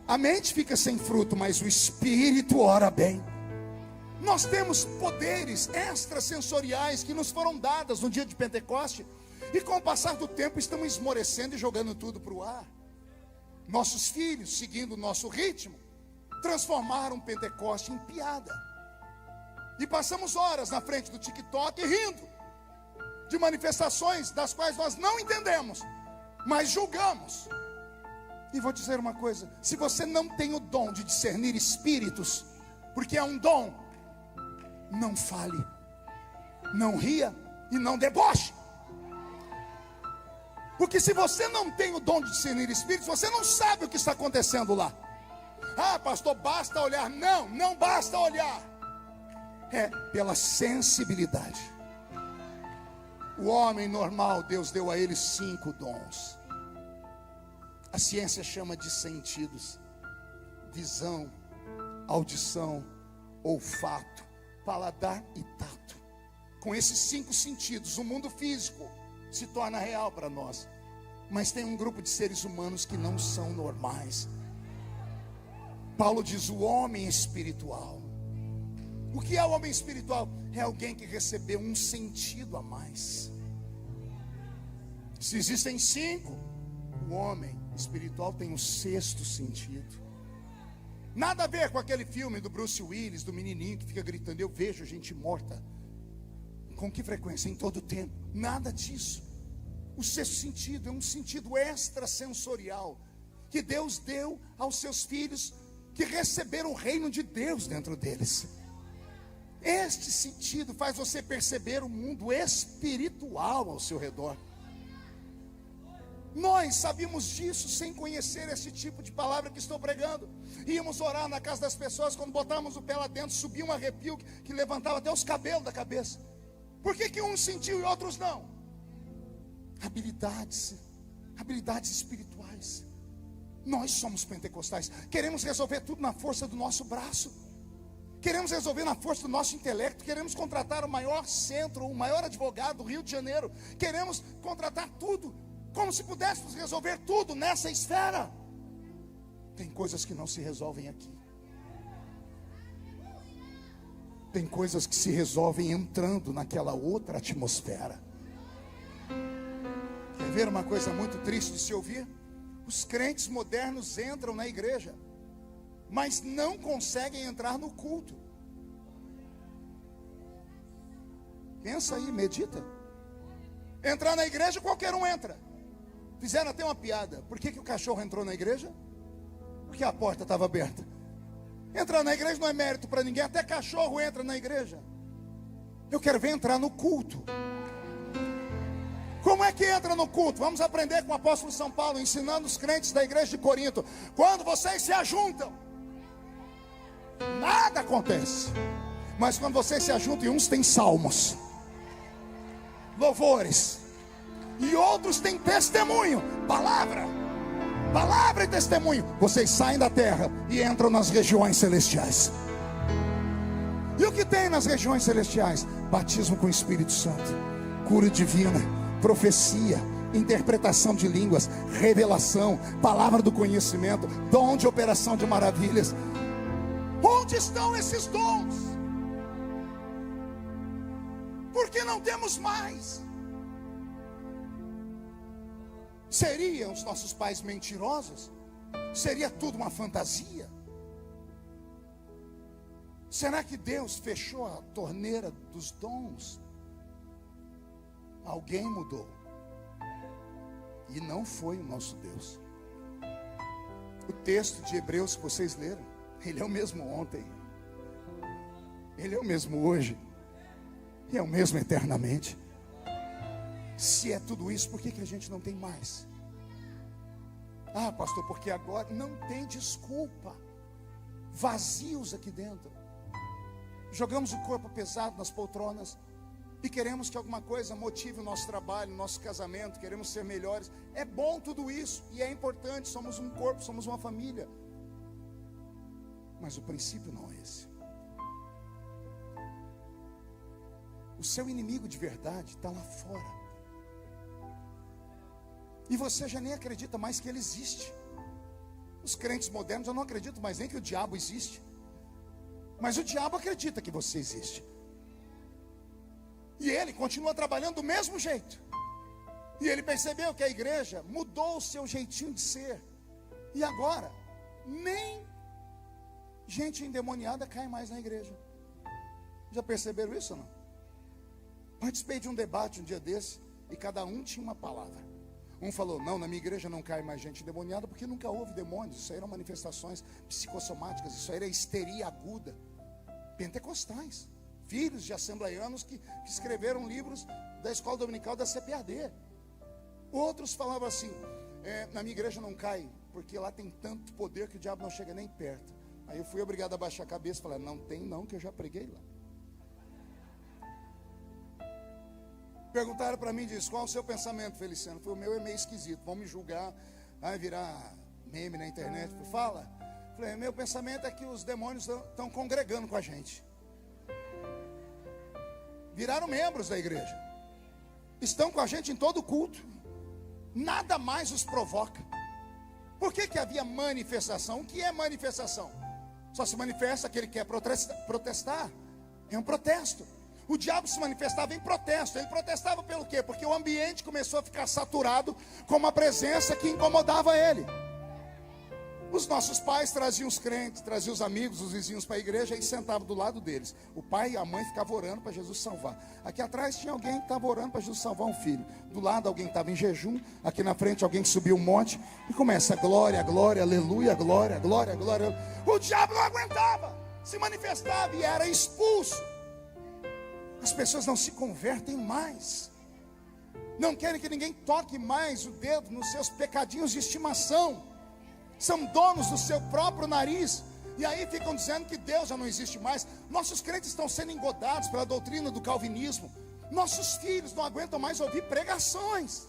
A mente fica sem fruto, mas o espírito ora bem. Nós temos poderes extrasensoriais que nos foram dadas no dia de Pentecoste. E com o passar do tempo estamos esmorecendo e jogando tudo para o ar. Nossos filhos, seguindo o nosso ritmo, transformaram Pentecoste em piada. E passamos horas na frente do TikTok rindo de manifestações das quais nós não entendemos, mas julgamos. E vou dizer uma coisa: se você não tem o dom de discernir espíritos, porque é um dom, não fale, não ria e não deboche. Porque se você não tem o dom de discernir espíritos, você não sabe o que está acontecendo lá. Ah, pastor, basta olhar. Não, não basta olhar. É pela sensibilidade. O homem normal, Deus deu a ele 5 dons. A ciência chama de sentidos: visão, audição, olfato, paladar e tato. Com esses 5 sentidos, o mundo físico se torna real para nós. Mas tem um grupo de seres humanos que não são normais. Paulo diz: o homem espiritual. O que é o homem espiritual? É alguém que recebeu um sentido a mais. Se existem 5, o homem espiritual tem o 6º sentido. Nada a ver com aquele filme do Bruce Willis, do menininho que fica gritando: eu vejo gente morta. Com que frequência? Em todo tempo. Nada disso. O 6º sentido é um sentido extrasensorial que Deus deu aos seus filhos que receberam o reino de Deus dentro deles. Este sentido faz você perceber o mundo espiritual ao seu redor. Nós sabíamos disso sem conhecer esse tipo de palavra que estou pregando. Íamos orar na casa das pessoas, quando botávamos o pé lá dentro, subia um arrepio que levantava até os cabelos da cabeça. Por que uns sentiu e outros não? Habilidades espirituais. Nós somos pentecostais, queremos resolver tudo na força do nosso braço, queremos resolver na força do nosso intelecto, queremos contratar o maior centro, o maior advogado do Rio de Janeiro, queremos contratar tudo, como se pudéssemos resolver tudo nessa esfera. Tem coisas que não se resolvem aqui. Tem coisas que se resolvem entrando naquela outra atmosfera. Quer ver uma coisa muito triste de se ouvir? Os crentes modernos entram na igreja, mas não conseguem entrar no culto. Pensa aí, medita. Entrar na igreja, qualquer um entra. Fizeram até uma piada. Por que o cachorro entrou na igreja? Porque a porta estava aberta. Entrar na igreja não é mérito para ninguém. Até cachorro entra na igreja. Eu quero ver entrar no culto. Como é que entra no culto? Vamos aprender com o apóstolo São Paulo, ensinando os crentes da igreja de Corinto. Quando vocês se ajuntam, nada acontece. Mas quando vocês se ajuntam, e uns têm salmos, louvores, e outros têm testemunho, palavra e testemunho, vocês saem da terra e entram nas regiões celestiais. E o que tem nas regiões celestiais? Batismo com o Espírito Santo, cura divina, profecia, interpretação de línguas, revelação, palavra do conhecimento, dom de operação de maravilhas. Onde estão esses dons? Por que não temos mais? Seriam os nossos pais mentirosos? Seria tudo uma fantasia? Será que Deus fechou a torneira dos dons? Alguém mudou, e não foi o nosso Deus. O texto de Hebreus que vocês leram, ele é o mesmo ontem, ele é o mesmo hoje, e é o mesmo eternamente. Se é tudo isso, por que a gente não tem mais? Ah, pastor, porque agora não tem desculpa. Vazios aqui dentro. Jogamos o corpo pesado nas poltronas e queremos que alguma coisa motive o nosso trabalho, o nosso casamento, queremos ser melhores. É bom tudo isso e é importante, somos um corpo, somos uma família. Mas o princípio não é esse. O seu inimigo de verdade está lá fora. E você já nem acredita mais que ele existe. Os crentes modernos, eu não acredito mais nem que o diabo existe. Mas o diabo acredita que você existe. E ele continua trabalhando do mesmo jeito. E ele percebeu que a igreja mudou o seu jeitinho de ser. E agora, nem gente endemoniada cai mais na igreja. Já perceberam isso ou não? Participei de um debate um dia desse, e cada um tinha uma palavra. Um falou: não, na minha igreja não cai mais gente endemoniada, porque nunca houve demônios. Isso aí eram manifestações psicossomáticas, isso aí era histeria aguda. Pentecostais, filhos de assembleianos que escreveram livros da escola dominical da CPAD. Outros falavam assim: na minha igreja não cai, porque lá tem tanto poder que o diabo não chega nem perto. Aí eu fui obrigado a baixar a cabeça e falar: não tem não, que eu já preguei lá. Perguntaram para mim, disse: qual é o seu pensamento, Feliciano? Falei: o meu é meio esquisito, vão me julgar, vai virar meme na internet. Falei: fala. Falei: meu pensamento é que os demônios estão congregando com a gente. Viraram membros da igreja, estão com a gente em todo culto, nada mais os provoca. Por que havia manifestação? O que é manifestação? Só se manifesta aquele que quer protestar. É um protesto. O diabo se manifestava em protesto. Ele protestava pelo quê? Porque o ambiente começou a ficar saturado com uma presença que incomodava ele. Os nossos pais traziam os crentes, traziam os amigos, os vizinhos para a igreja e sentavam do lado deles. O pai e a mãe ficavam orando para Jesus salvar. Aqui atrás tinha alguém que estava orando para Jesus salvar um filho. Do lado alguém estava em jejum. Aqui na frente alguém que subiu um monte. E começa glória, glória, aleluia, glória, glória, glória. O diabo não aguentava, se manifestava e era expulso. As pessoas não se convertem mais. Não querem que ninguém toque mais o dedo nos seus pecadinhos de estimação. São donos do seu próprio nariz. E aí ficam dizendo que Deus já não existe mais. Nossos crentes estão sendo engodados pela doutrina do calvinismo. Nossos filhos não aguentam mais ouvir pregações.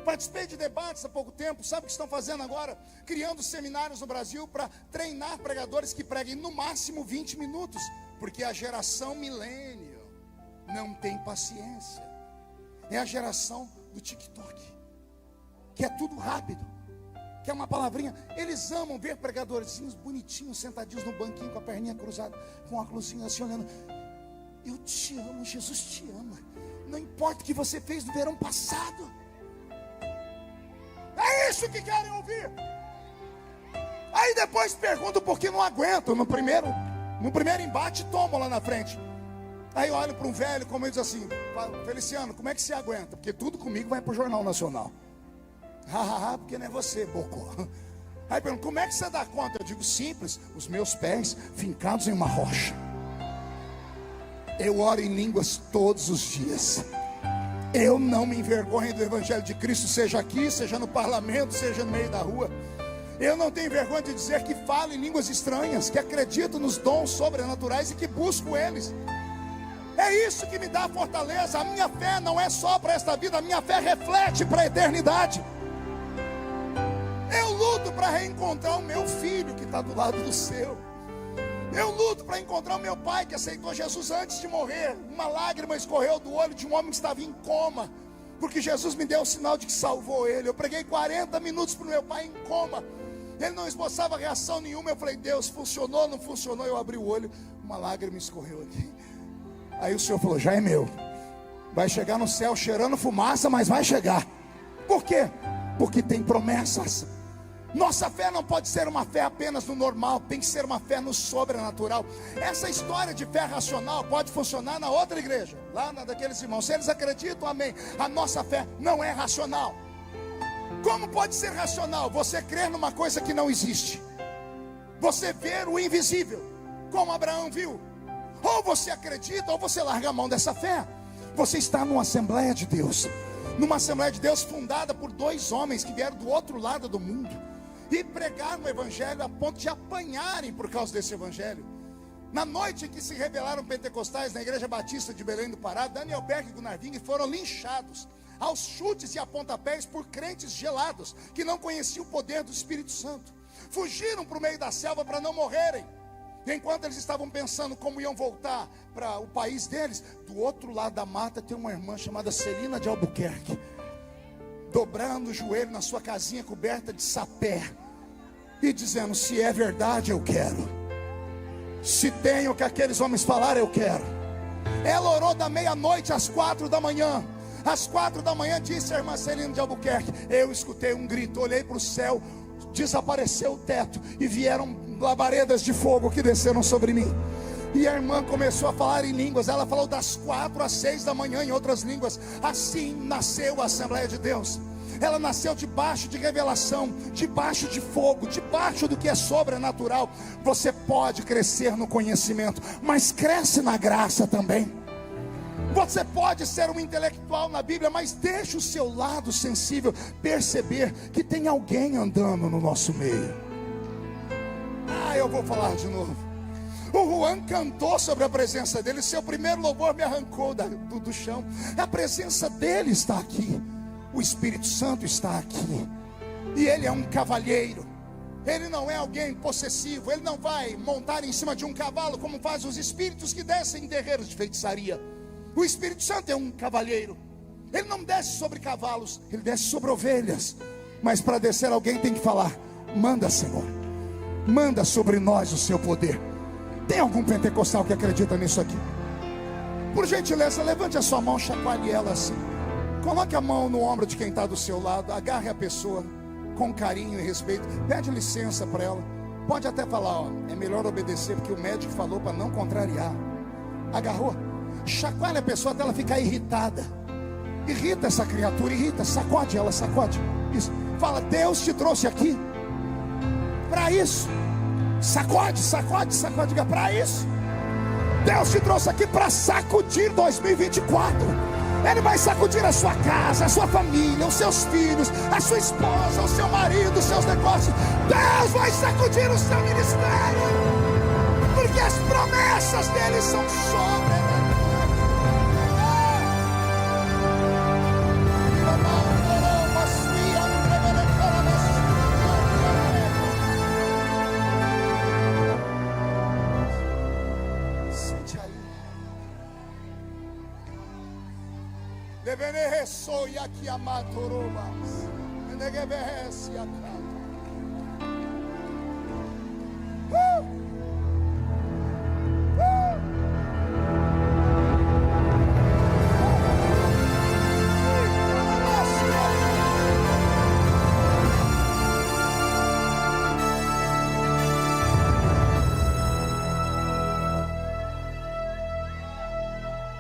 Participei de debates há pouco tempo. Sabe o que estão fazendo agora? Criando seminários no Brasil para treinar pregadores que preguem no máximo 20 minutos. Porque a geração milênio não tem paciência. É a geração do TikTok, que é tudo rápido, que é uma palavrinha. Eles amam ver pregadorzinhos bonitinhos, sentadinhos no banquinho com a perninha cruzada, com o óculosinho assim olhando. Eu te amo, Jesus te ama. Não importa o que você fez no verão passado. É isso que querem ouvir. Aí depois perguntam por que não aguentam. No primeiro embate tomam lá na frente. Aí eu olho para um velho, como ele diz assim: Feliciano, como é que você aguenta? Porque tudo comigo vai para o Jornal Nacional. Porque não é você, bocó. Aí pergunto: como é que você dá conta? Eu digo: simples, os meus pés fincados em uma rocha. Eu oro em línguas todos os dias. Eu não me envergonho do Evangelho de Cristo, seja aqui, seja no parlamento, seja no meio da rua. Eu não tenho vergonha de dizer que falo em línguas estranhas, que acredito nos dons sobrenaturais e que busco eles. É isso que me dá fortaleza. A minha fé não é só para esta vida, a minha fé reflete para a eternidade. Eu luto para reencontrar o meu filho que está do lado do seu. Eu luto para encontrar o meu pai que aceitou Jesus antes de morrer. Uma lágrima escorreu do olho de um homem que estava em coma, porque Jesus me deu o sinal de que salvou ele. Eu preguei 40 minutos para o meu pai em coma. Ele não esboçava reação nenhuma. Eu falei: Deus, funcionou, não funcionou? Eu abri o olho, uma lágrima escorreu aqui. Aí o Senhor falou: já é meu. Vai chegar no céu cheirando fumaça, mas vai chegar. Por quê? Porque tem promessas. Nossa fé não pode ser uma fé apenas no normal, tem que ser uma fé no sobrenatural. Essa história de fé racional pode funcionar na outra igreja, lá na daqueles irmãos. Se eles acreditam, amém. A nossa fé não é racional. Como pode ser racional? Você crer numa coisa que não existe. Você ver o invisível, como Abraão viu. Ou você acredita, ou você larga a mão dessa fé. Você está numa Assembleia de Deus, numa Assembleia de Deus fundada por 2 homens que vieram do outro lado do mundo e pregaram o Evangelho a ponto de apanharem por causa desse Evangelho. Na noite em que se rebelaram pentecostais na Igreja Batista de Belém do Pará, Daniel Berg e Gunnar Wing foram linchados aos chutes e a pontapés por crentes gelados que não conheciam o poder do Espírito Santo. Fugiram para o meio da selva para não morrerem. E enquanto eles estavam pensando como iam voltar para o país deles, do outro lado da mata tem uma irmã chamada Celina de Albuquerque, dobrando o joelho na sua casinha coberta de sapé e dizendo: se é verdade, eu quero. Se tem o que aqueles homens falaram, eu quero. Ela orou da meia-noite às 4 da manhã. Às 4 da manhã, disse a irmã Celina de Albuquerque: eu escutei um grito, olhei para o céu, desapareceu o teto e vieram labaredas de fogo que desceram sobre mim. E a irmã começou a falar em línguas. Ela falou das 4 às 6 da manhã em outras línguas. Assim nasceu a Assembleia de Deus. Ela nasceu debaixo de revelação, debaixo de fogo, debaixo do que é sobrenatural. Você pode crescer no conhecimento, mas cresce na graça também. Você pode ser um intelectual na Bíblia, mas deixa o seu lado sensível perceber que tem alguém andando no nosso meio. Eu vou falar de novo. O Juan cantou sobre a presença dele. Seu primeiro louvor me arrancou do chão. A presença dele está aqui. O Espírito Santo está aqui. E ele é um cavalheiro. Ele não é alguém possessivo. Ele não vai montar em cima de um cavalo como fazem os espíritos que descem em terreiros de feitiçaria. O Espírito Santo é um cavalheiro. Ele não desce sobre cavalos, ele desce sobre ovelhas. Mas para descer alguém tem que falar: manda, Senhor, manda sobre nós o seu poder. Tem algum pentecostal que acredita nisso aqui? Por gentileza, levante a sua mão, chacoalhe ela assim. Coloque a mão no ombro de quem está do seu lado. Agarre a pessoa com carinho e respeito. Pede licença para ela. Pode até falar, ó, é melhor obedecer porque o médico falou para não contrariar. Agarrou? Chacoalhe a pessoa até ela ficar irritada. Irrita essa criatura, irrita. Sacode ela, sacode. Isso. Fala, Deus te trouxe aqui para isso. Sacode, sacode, sacode. Diga, para isso. Deus te trouxe aqui para sacudir 2024. Ele vai sacudir a sua casa, a sua família, os seus filhos, a sua esposa, o seu marido, os seus negócios. Deus vai sacudir o seu ministério, porque as promessas dele são sobrenaturais. Soia que amatorobas, negebehesi akata.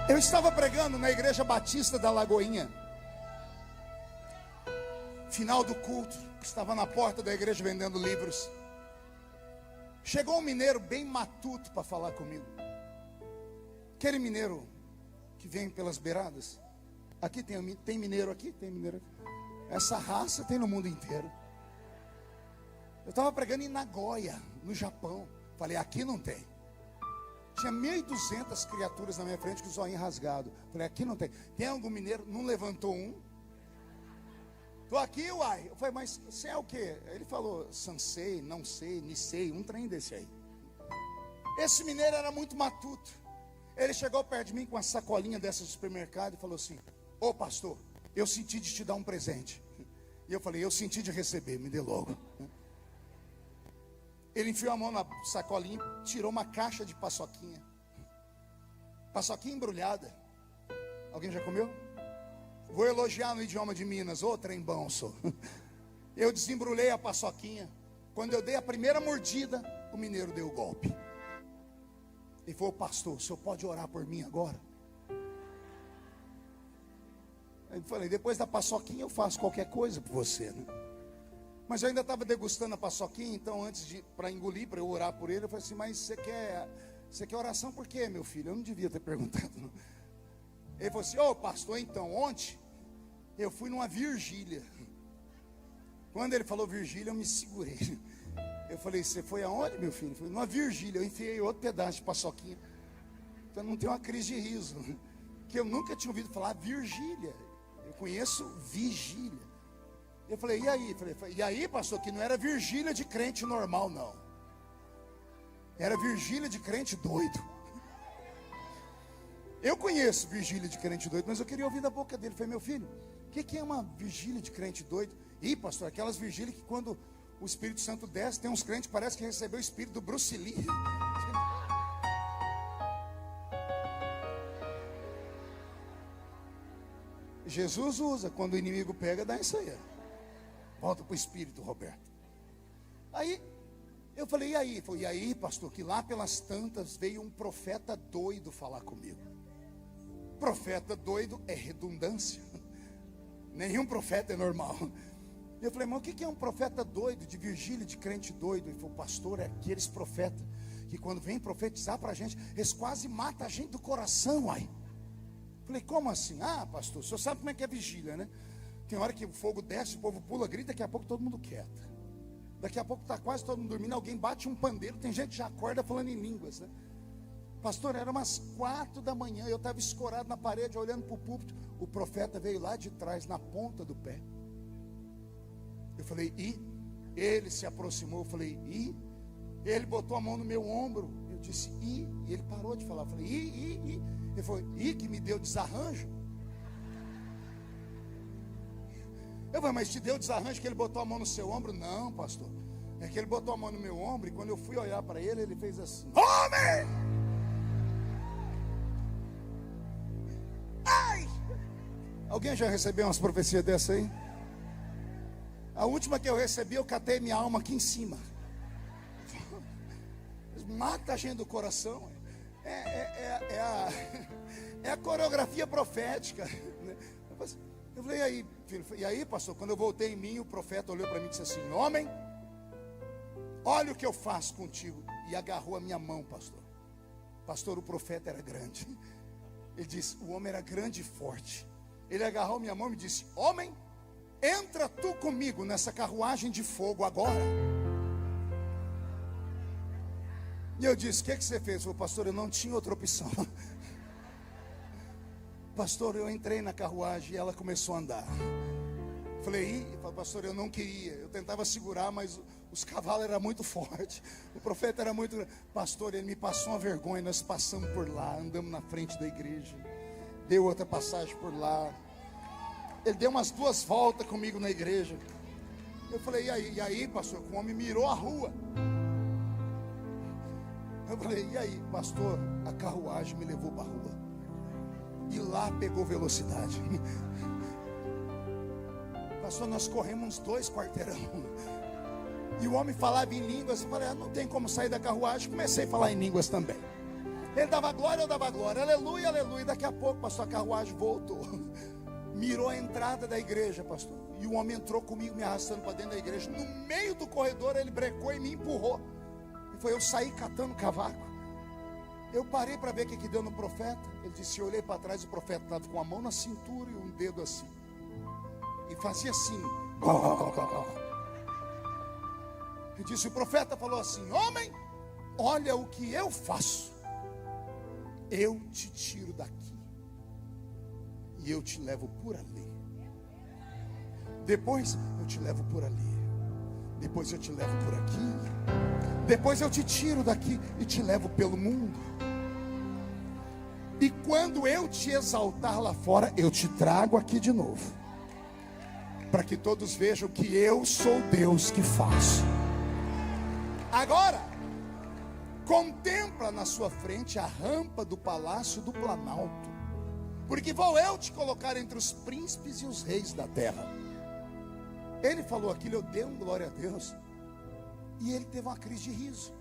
Eu estava pregando na Igreja Batista da Lagoinha. Final do culto, estava na porta da igreja vendendo livros. Chegou um mineiro bem matuto para falar comigo. Aquele mineiro que vem pelas beiradas. Aqui tem mineiro aqui, tem mineiro aqui. Essa raça tem no mundo inteiro. Eu estava pregando em Nagoya, no Japão. Falei, aqui não tem. Tinha 1.200 criaturas na minha frente com o zoinho rasgado. Falei, aqui não tem. Tem algum mineiro? Não levantou um. Tô aqui, uai. Eu falei, mas você é o quê? Ele falou, sansei, não sei, nisei, um trem desse aí. Esse mineiro era muito matuto. Ele chegou perto de mim com uma sacolinha dessa do supermercado e falou assim, ô pastor, eu senti de te dar um presente. E eu falei, eu senti de receber, me dê logo. Ele enfiou a mão na sacolinha e tirou uma caixa de paçoquinha. Paçoquinha embrulhada. Alguém já comeu? Vou elogiar no idioma de Minas, ô trem bom, sou. Eu desembrulhei a paçoquinha. Quando eu dei a primeira mordida, o mineiro deu o golpe. Ele falou, pastor, o senhor pode orar por mim agora? Eu falei, depois da paçoquinha eu faço qualquer coisa por você, né? Mas eu ainda estava degustando a paçoquinha, então antes para engolir, para eu orar por ele, eu falei assim, mas você quer oração por quê, meu filho? Eu não devia ter perguntado, não. Ele falou assim, ô pastor, então, ontem eu fui numa vigília. Quando ele falou vigília, eu me segurei. Eu falei, você foi aonde, meu filho? Ele falou, numa vigília, eu enfiei outro pedaço de paçoquinha. Então não tem uma crise de riso, que eu nunca tinha ouvido falar vigília. Eu conheço vigília. Eu falei, e aí? Falei, e aí, pastor, que não era vigília de crente normal, não. Era vigília de crente doido. Eu conheço vigília de crente doido, mas eu queria ouvir da boca dele. Eu falei, meu filho, o que é uma vigília de crente doido? Ih, pastor, aquelas vigílias que quando o Espírito Santo desce, tem uns crentes que parece que recebeu o espírito do Bruce Lee. Jesus usa, quando o inimigo pega, dá isso aí. Volta para o espírito, Roberto. Aí, eu falei, e aí? Ele falou, e aí, pastor, que lá pelas tantas veio um profeta doido falar comigo. Profeta doido é redundância. Nenhum profeta é normal. Eu falei, mas o que é um profeta doido, de vigília, de crente doido? Ele falou, pastor, é aqueles profetas que quando vem profetizar para a gente, eles quase matam a gente do coração, uai. Falei, como assim? Ah, pastor, o senhor sabe como é que é vigília, né? Tem hora que o fogo desce, o povo pula, grita, daqui a pouco todo mundo quieto. Daqui a pouco está quase todo mundo dormindo, alguém bate um pandeiro, tem gente que já acorda falando em línguas, né? Pastor, era umas 4 da manhã, eu estava escorado na parede, olhando para o púlpito, o profeta veio lá de trás, na ponta do pé. Eu falei, e? Ele se aproximou, eu falei, e? Ele botou a mão no meu ombro, eu disse, e? E ele parou de falar, eu falei, e? Ele falou, e que me deu desarranjo? Eu falei, mas te deu desarranjo que ele botou a mão no seu ombro? Não, pastor. É que ele botou a mão no meu ombro e quando eu fui olhar para ele, ele fez assim: homem! Ai! Alguém já recebeu umas profecias dessa aí? A última que eu recebi, eu catei minha alma aqui em cima. Mata a gente do coração. É a coreografia profética. Eu falei: e aí, filho? E aí, pastor? Quando eu voltei em mim, o profeta olhou para mim e disse assim: homem, olha o que eu faço contigo. E agarrou a minha mão, pastor. Pastor, o profeta era grande. Ele disse: o homem era grande e forte. Ele agarrou minha mão e me disse: homem, entra tu comigo nessa carruagem de fogo agora. E eu disse: o que você fez? Ele falou: pastor, eu não tinha outra opção. Pastor, eu entrei na carruagem e ela começou a andar. Falei: pastor, eu não queria. Eu tentava segurar, mas os cavalos eram muito fortes. O profeta era muito grande. Pastor, ele me passou uma vergonha. Nós passamos por lá, andamos na frente da igreja. Deu outra passagem por lá. Ele deu umas 2 voltas comigo na igreja. Eu falei: e aí, pastor? O homem mirou a rua. Eu falei: e aí, pastor? A carruagem me levou para a rua. E lá pegou velocidade. Pastor, nós corremos uns 2 quarteirão. E o homem falava em línguas. Eu falei: não tem como sair da carruagem. Comecei a falar em línguas também. Ele dava glória, eu dava glória. Aleluia, aleluia. Daqui a pouco, pastor, a carruagem voltou. Mirou a entrada da igreja, pastor. E o homem entrou comigo, me arrastando para dentro da igreja. No meio do corredor, ele brecou e me empurrou. E foi eu sair catando cavaco. Eu parei para ver o que deu no profeta. Ele disse: eu olhei para trás, o profeta estava com a mão na cintura e um dedo assim. E fazia assim. Ele disse: o profeta falou assim: homem, olha o que eu faço. Eu te tiro daqui e eu te levo por ali. Depois eu te levo por ali. Depois eu te levo por aqui. Depois eu te tiro daqui e te levo pelo mundo. E quando eu te exaltar lá fora, eu te trago aqui de novo, para que todos vejam que eu sou Deus que faço. Agora, contempla na sua frente a rampa do palácio do Planalto, porque vou eu te colocar entre os príncipes e os reis da terra. Ele falou aquilo, eu dei glória a Deus. E ele teve uma crise de riso.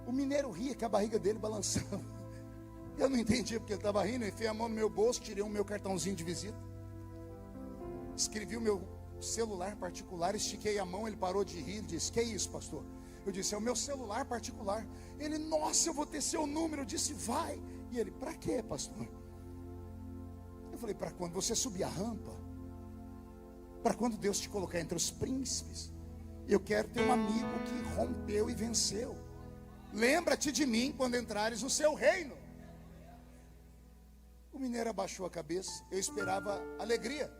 O mineiro ria que a barriga dele balançava. Eu não entendia porque ele estava rindo. Eu enfiei a mão no meu bolso, tirei o meu cartãozinho de visita, escrevi o meu celular particular, estiquei a mão. Ele parou de rir e disse: que é isso, pastor? Eu disse: é o meu celular particular. Ele: nossa, eu vou ter seu número. Eu disse: vai. E ele: para quê, pastor? Eu falei: para quando você subir a rampa, para quando Deus te colocar entre os príncipes. Eu quero ter um amigo que rompeu e venceu. Lembra-te de mim quando entrares no seu reino. O mineiro abaixou a cabeça. Eu esperava alegria.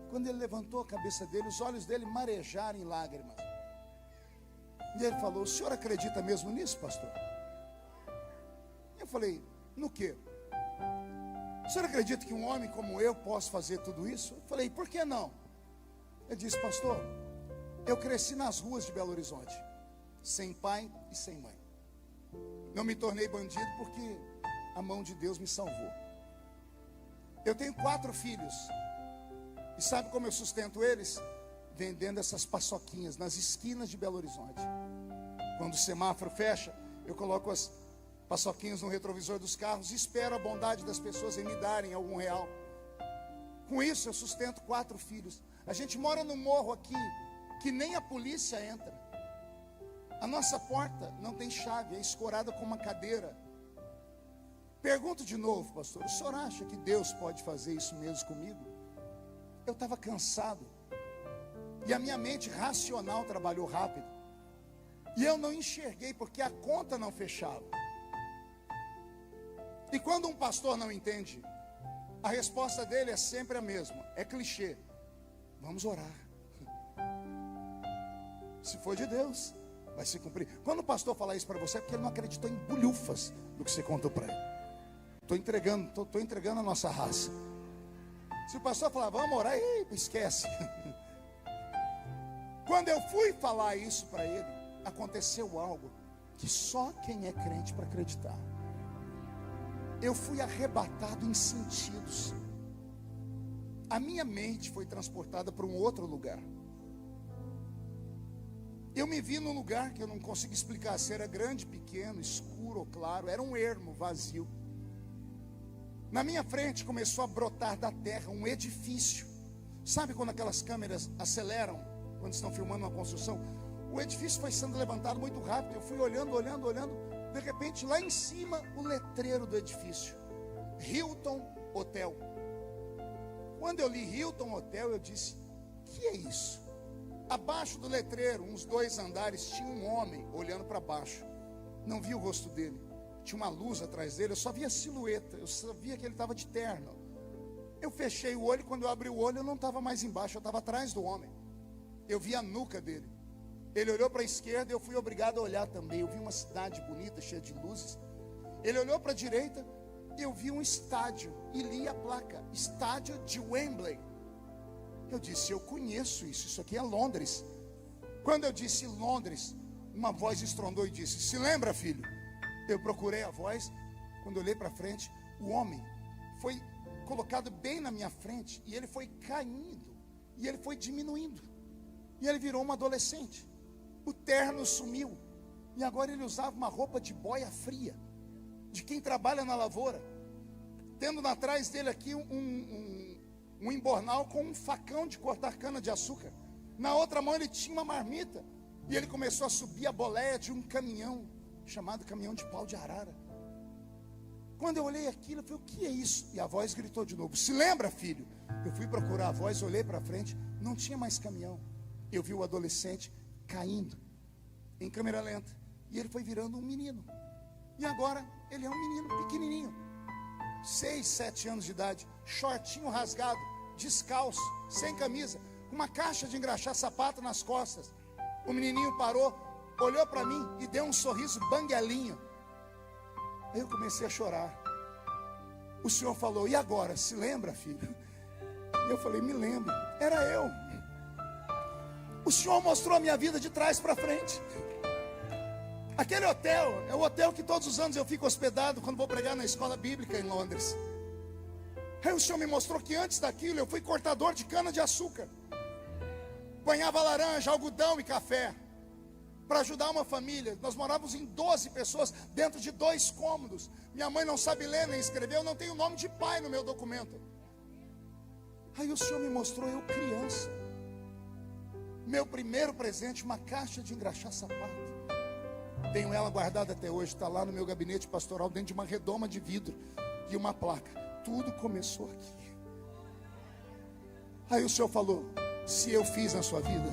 Quando ele levantou a cabeça dele, os olhos dele marejaram em lágrimas. E ele falou: o senhor acredita mesmo nisso, pastor? Eu falei: no quê? O senhor acredita que um homem como eu possa fazer tudo isso? Eu falei: por que não? Ele disse: pastor, eu cresci nas ruas de Belo Horizonte, sem pai e sem mãe. Não me tornei bandido porque a mão de Deus me salvou. Eu tenho 4 filhos. E sabe como eu sustento eles? Vendendo essas paçoquinhas nas esquinas de Belo Horizonte. Quando o semáforo fecha, eu coloco as paçoquinhas no retrovisor dos carros e espero a bondade das pessoas em me darem algum real. Com isso eu sustento 4 filhos. A gente mora num morro aqui que nem a polícia entra. A nossa porta não tem chave, é escorada com uma cadeira. Pergunto de novo, pastor: o senhor acha que Deus pode fazer isso mesmo comigo? Eu estava cansado. E a minha mente racional trabalhou rápido. E eu não enxerguei porque a conta não fechava. E quando um pastor não entende, a resposta dele é sempre a mesma. É clichê: vamos orar. Se for de Deus, vai se cumprir. Quando o pastor falar isso para você, é porque ele não acreditou em bulhufas do que você contou para ele. Estou entregando a nossa raça. Se o pastor falar: vamos orar, esquece. Quando eu fui falar isso para ele, aconteceu algo que só quem é crente para acreditar. Eu fui arrebatado em sentidos. A minha mente foi transportada para um outro lugar. Eu me vi num lugar que eu não consigo explicar se era grande, pequeno, escuro ou claro. Era um ermo vazio. Na minha frente começou a brotar da terra um edifício. Sabe quando aquelas câmeras aceleram, quando estão filmando uma construção? O edifício foi sendo levantado muito rápido. Eu fui olhando. De repente, lá em cima, o letreiro do edifício: Hilton Hotel. Quando eu li Hilton Hotel, eu disse: que é isso? Abaixo do letreiro, uns 2 andares, tinha um homem olhando para baixo. Não vi o rosto dele. Tinha uma luz atrás dele, eu só via a silhueta. Eu sabia que ele estava de terno. Eu fechei o olho e quando eu abri o olho, eu não estava mais embaixo, eu estava atrás do homem. Eu vi a nuca dele. Ele olhou para a esquerda e eu fui obrigado a olhar também. Eu vi uma cidade bonita, cheia de luzes. Ele olhou para a direita, eu vi um estádio e li a placa: Estádio de Wembley. Eu disse: eu conheço isso aqui é Londres. Quando eu disse Londres, uma voz estrondou e disse: se lembra, filho? Eu procurei a voz. Quando eu olhei para frente, o homem foi colocado bem na minha frente e ele foi caindo e ele foi diminuindo e ele virou um adolescente. O terno sumiu e agora ele usava uma roupa de boia fria, de quem trabalha na lavoura, tendo atrás dele aqui um embornal com um facão de cortar cana de açúcar. Na outra mão ele tinha uma marmita e ele começou a subir a boleia de um caminhão chamado caminhão de pau de arara. Quando eu olhei aquilo, eu falei: o que é isso? E a voz gritou de novo: se lembra, filho? Eu fui procurar a voz, olhei para frente, não tinha mais caminhão. Eu vi o adolescente caindo em câmera lenta e ele foi virando um menino. E agora ele é um menino pequenininho, 6, 7 anos de idade, shortinho rasgado, descalço, sem camisa, com uma caixa de engraxar sapato nas costas. O menininho parou, olhou para mim e deu um sorriso banguelinho. Aí eu comecei a chorar. O Senhor falou: e agora, se lembra, filho? E eu falei: me lembro, era eu. O Senhor mostrou a minha vida de trás para frente. Aquele hotel é o hotel que todos os anos eu fico hospedado quando vou pregar na escola bíblica em Londres. Aí o Senhor me mostrou que antes daquilo eu fui cortador de cana de açúcar. Banhava laranja, algodão e café para ajudar uma família. Nós morávamos em 12 pessoas dentro de 2 cômodos. Minha mãe não sabe ler nem escrever, eu não tenho nome de pai no meu documento. Aí o Senhor me mostrou eu criança. Meu primeiro presente, uma caixa de engraxar sapato. Tenho ela guardada até hoje, está lá no meu gabinete pastoral, dentro de uma redoma de vidro e uma placa. Tudo começou aqui. Aí o Senhor falou: se eu fiz na sua vida,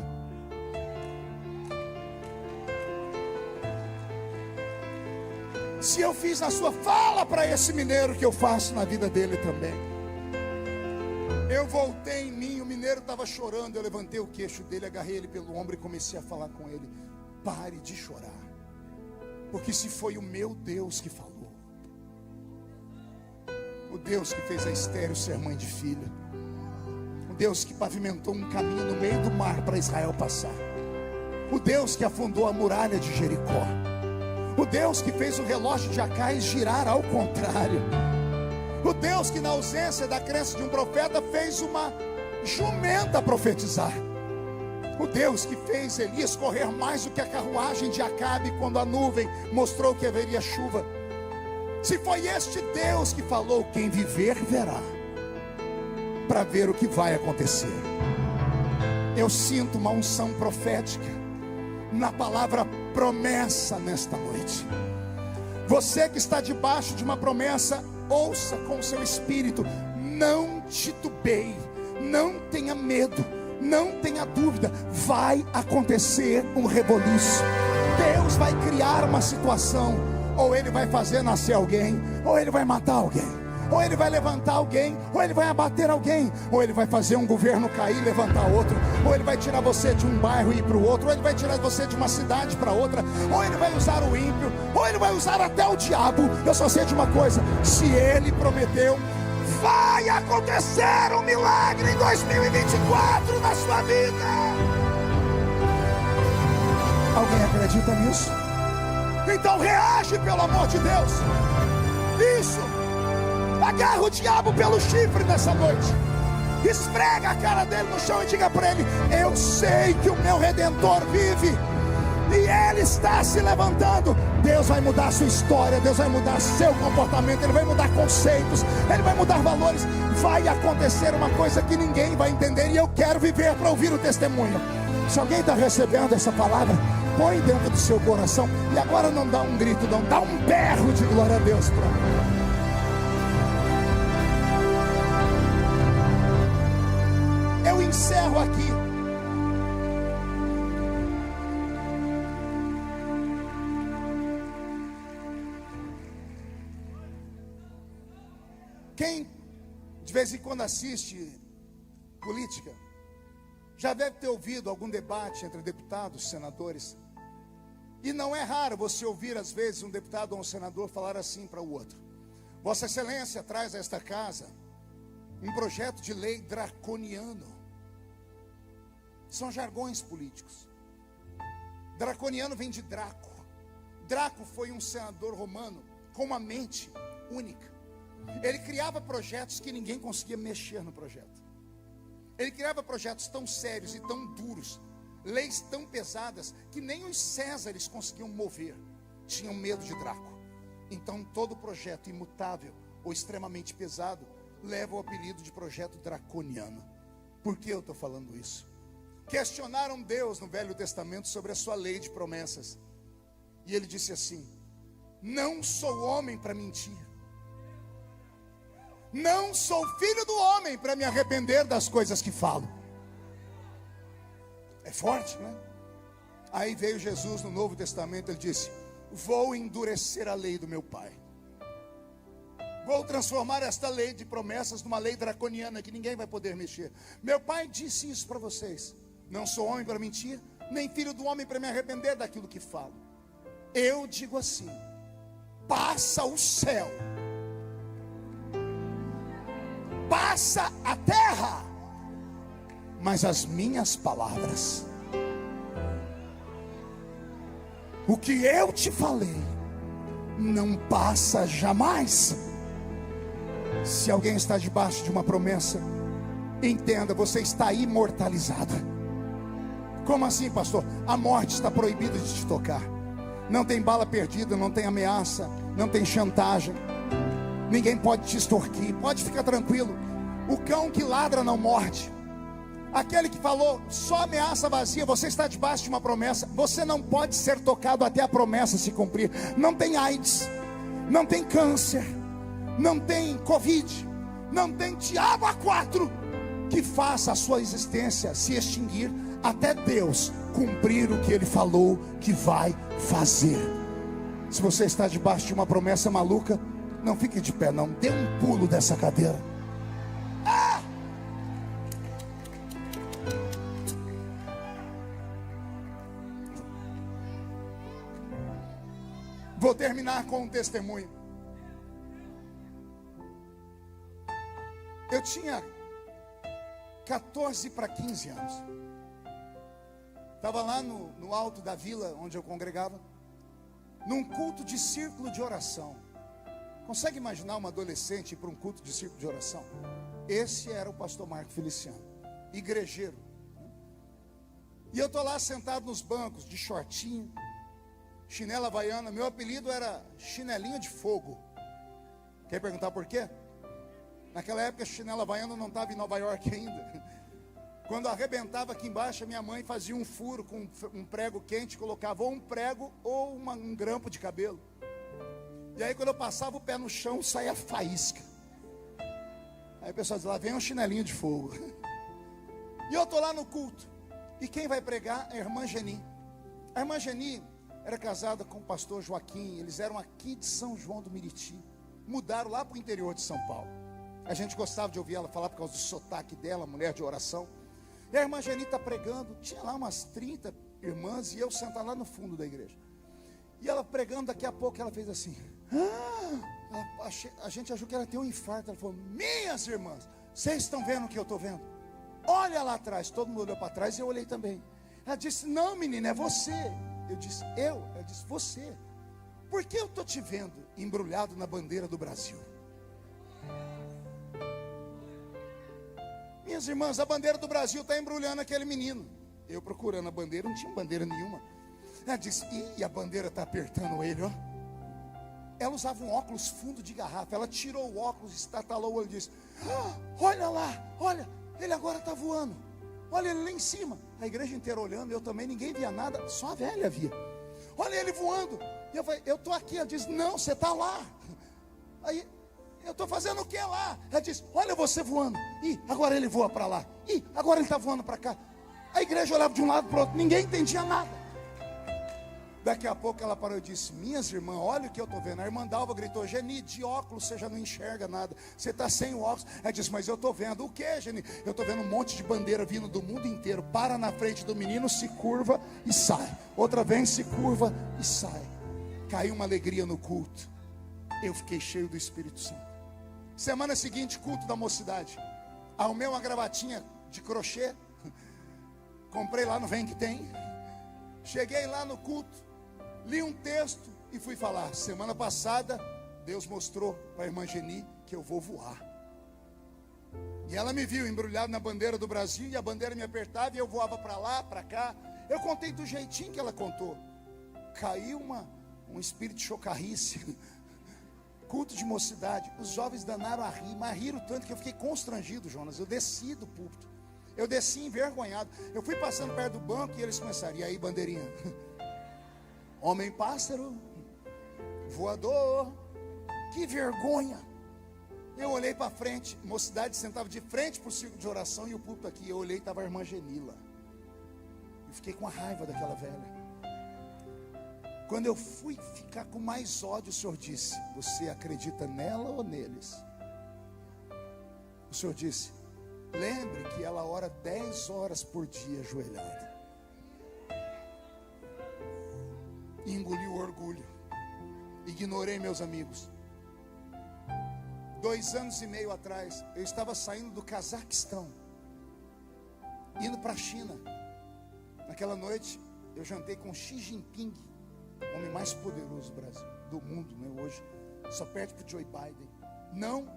se eu fiz na sua, fala para esse mineiro que eu faço na vida dele também. Eu voltei em mim, o mineiro estava chorando. Eu levantei o queixo dele, agarrei ele pelo ombro e comecei a falar com ele: pare de chorar, porque se foi o meu Deus que falou, o Deus que fez a Estéreo ser mãe de filho, o Deus que pavimentou um caminho no meio do mar para Israel passar, o Deus que afundou a muralha de Jericó, o Deus que fez o relógio de Acais girar ao contrário, o Deus que na ausência da crença de um profeta fez uma jumenta profetizar, o Deus que fez Elias correr mais do que a carruagem de Acabe quando a nuvem mostrou que haveria chuva. Se foi este Deus que falou, quem viver verá, para ver o que vai acontecer. Eu sinto uma unção profética na palavra promessa nesta noite. Você que está debaixo de uma promessa, ouça com o seu espírito, não titubeie, não tenha medo, não tenha dúvida, vai acontecer um reboliço. Deus vai criar uma situação, ou Ele vai fazer nascer alguém, ou Ele vai matar alguém, ou Ele vai levantar alguém, ou Ele vai abater alguém, ou Ele vai fazer um governo cair e levantar outro, ou Ele vai tirar você de um bairro e ir para o outro, ou Ele vai tirar você de uma cidade para outra, ou Ele vai usar o ímpio, ou Ele vai usar até o diabo. Eu só sei de uma coisa: se Ele prometeu, vai acontecer um milagre em 2024 na sua vida. Alguém acredita nisso? Então reage, pelo amor de Deus. Isso. Agarra o diabo pelo chifre nessa noite. Esfrega a cara dele no chão e diga para ele: eu sei que o meu Redentor vive, e Ele está se levantando. Deus vai mudar a sua história, Deus vai mudar seu comportamento, Ele vai mudar conceitos, Ele vai mudar valores. Vai acontecer uma coisa que ninguém vai entender, e eu quero viver para ouvir o testemunho. Se alguém está recebendo essa palavra, põe dentro do seu coração. E agora não dá um grito, não, dá um berro de glória a Deus. Eu encerro aqui. Quem de vez em quando assiste política já deve ter ouvido algum debate entre deputados, senadores. E não é raro você ouvir às vezes um deputado ou um senador falar assim para o outro: Vossa Excelência traz a esta casa um projeto de lei draconiano. São jargões políticos. Draconiano vem de Draco. Draco foi um senador romano com uma mente única. Ele criava projetos que ninguém conseguia mexer no projeto. Ele criava projetos tão sérios e tão duros, leis tão pesadas, que nem os Césares conseguiam mover. Tinham medo de Draco. Então todo projeto imutável ou extremamente pesado leva o apelido de projeto draconiano. Por que eu estou falando isso? Questionaram Deus no Velho Testamento sobre a sua lei de promessas. E ele disse assim: não sou homem para mentir, não sou filho do homem para me arrepender das coisas que falo. É forte, né? Aí veio Jesus no Novo Testamento, ele disse: vou endurecer a lei do meu pai. Vou transformar esta lei de promessas numa lei draconiana que ninguém vai poder mexer. Meu pai disse isso para vocês: não sou homem para mentir, nem filho do homem para me arrepender daquilo que falo. Eu digo assim: passa o céu, passa a terra, mas as minhas palavras, o que eu te falei, não passa jamais. Se alguém está debaixo de uma promessa, entenda, você está imortalizado. Como assim, pastor? A morte está proibida de te tocar. Não tem bala perdida, não tem ameaça, não tem chantagem. Ninguém pode te extorquir, pode ficar tranquilo. O cão que ladra não morde. Aquele que falou só ameaça vazia, você está debaixo de uma promessa. Você não pode ser tocado até a promessa se cumprir. Não tem AIDS, não tem câncer, não tem Covid, não tem diabo a quatro que faça a sua existência se extinguir até Deus cumprir o que Ele falou que vai fazer. Se você está debaixo de uma promessa maluca, não fique de pé, não, dê um pulo dessa cadeira. Vou terminar com um testemunho. Eu tinha 14 para 15 anos. Estava lá no alto da vila onde eu congregava, num culto de círculo de oração. Consegue imaginar uma adolescente ir para um culto de círculo de oração? Esse era o pastor Marco Feliciano, igrejeiro. E eu estou lá sentado nos bancos, de shortinho, chinela havaiana. Meu apelido era Chinelinho de Fogo. Quer perguntar por quê? Naquela época a chinela havaiana não estava em Nova York ainda. Quando arrebentava aqui embaixo, a minha mãe fazia um furo com um prego quente, colocava ou um prego ou um grampo de cabelo. E aí quando eu passava o pé no chão, saía faísca. Aí o pessoal diz: lá vem um chinelinho de fogo. E eu estou lá no culto, e quem vai pregar é a irmã Geni. A irmã Geni era casada com o pastor Joaquim. Eles eram aqui de São João do Meriti, mudaram lá para o interior de São Paulo. A gente gostava de ouvir ela falar por causa do sotaque dela, mulher de oração. E a irmã Geni está pregando, tinha lá umas 30 irmãs, e eu sentado lá no fundo da igreja. E ela pregando, daqui a pouco ela fez assim. A gente achou que ela tem um infarto. Ela falou: minhas irmãs, vocês estão vendo o que eu estou vendo? Olha lá atrás. Todo mundo olhou para trás e eu olhei também. Ela disse: não, menina, é você. Eu disse, eu? Ela disse, você. Por que eu estou te vendo embrulhado na bandeira do Brasil? Minhas irmãs, a bandeira do Brasil está embrulhando aquele menino. Eu procurando a bandeira, não tinha bandeira nenhuma. Ela disse, e a bandeira está apertando ele, ó. Ela usava um óculos fundo de garrafa. Ela tirou o óculos, estatalou o olho e disse, olha lá, olha, ele agora está voando. Olha ele lá em cima. A igreja inteira olhando, eu também, ninguém via nada, só a velha via. Olha ele voando. E eu falei, eu estou aqui. Ela disse, não, você está lá. Aí, eu estou fazendo o que lá? Ela disse, olha você voando. Ih, agora ele voa para lá. Ih, agora ele está voando para cá. A igreja olhava de um lado para o outro, ninguém entendia nada. Daqui a pouco ela parou e disse, minhas irmãs, olha o que eu estou vendo. A irmã Dalva gritou, Geni, de óculos você já não enxerga nada, você está sem o óculos. Ela disse, mas eu estou vendo. O que, Geni? Eu estou vendo um monte de bandeira vindo do mundo inteiro. Para na frente do menino, se curva e sai. Outra vez se curva e sai. Caiu uma alegria no culto. Eu fiquei cheio do Espírito Santo. Semana seguinte, culto da mocidade. Arrumei uma gravatinha de crochê. Comprei lá no Vem Que Tem. Cheguei lá no culto. Li um texto e fui falar. Semana passada, Deus mostrou para a irmã Geni que eu vou voar. E ela me viu embrulhado na bandeira do Brasil. E a bandeira me apertava e eu voava para lá, para cá. Eu contei do jeitinho que ela contou. Caiu um espírito de chocarrice. Culto de mocidade. Os jovens danaram a rir. Mas riram tanto que eu fiquei constrangido, Jonas. Eu desci do púlpito. Eu desci envergonhado. Eu fui passando perto do banco e eles começaram. E aí, bandeirinha? Homem pássaro, voador, que vergonha. Eu olhei para frente, mocidade sentava de frente para o círculo de oração e o púlpito aqui. Eu olhei e estava a irmã Genila. Eu fiquei com a raiva daquela velha. Quando eu fui ficar com mais ódio, o Senhor disse, você acredita nela ou neles? O Senhor disse, lembre que ela ora 10 horas por dia ajoelhada. Engoli o orgulho. Ignorei meus amigos. 2 anos e meio atrás, eu estava saindo do Cazaquistão, indo para a China. Naquela noite, eu jantei com Xi Jinping, o homem mais poderoso do mundo, né, hoje. Só perde para o Joe Biden. Não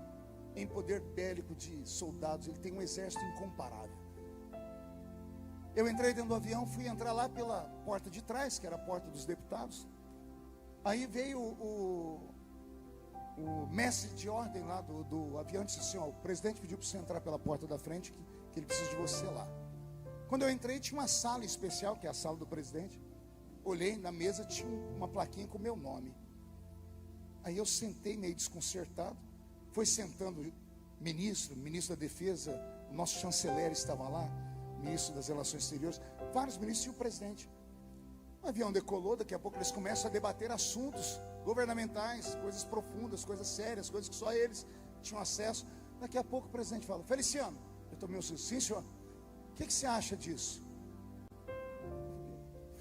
em poder bélico de soldados, ele tem um exército incomparável. Eu entrei dentro do avião, fui entrar lá pela porta de trás, que era a porta dos deputados. Aí veio o mestre de ordem lá do avião e disse assim, ó, o presidente pediu para você entrar pela porta da frente, que ele precisa de você lá. Quando eu entrei, tinha uma sala especial, que é a sala do presidente. Olhei na mesa, tinha uma plaquinha com o meu nome. Aí eu sentei meio desconcertado. Foi sentando o ministro da defesa, o nosso chanceler estava lá, ministro das relações exteriores, vários ministros e o presidente. O avião decolou, daqui a pouco eles começam a debater assuntos governamentais, coisas profundas, coisas sérias, coisas que só eles tinham acesso. Daqui a pouco o presidente fala, Feliciano, eu tomei o sim senhor, o que você acha disso?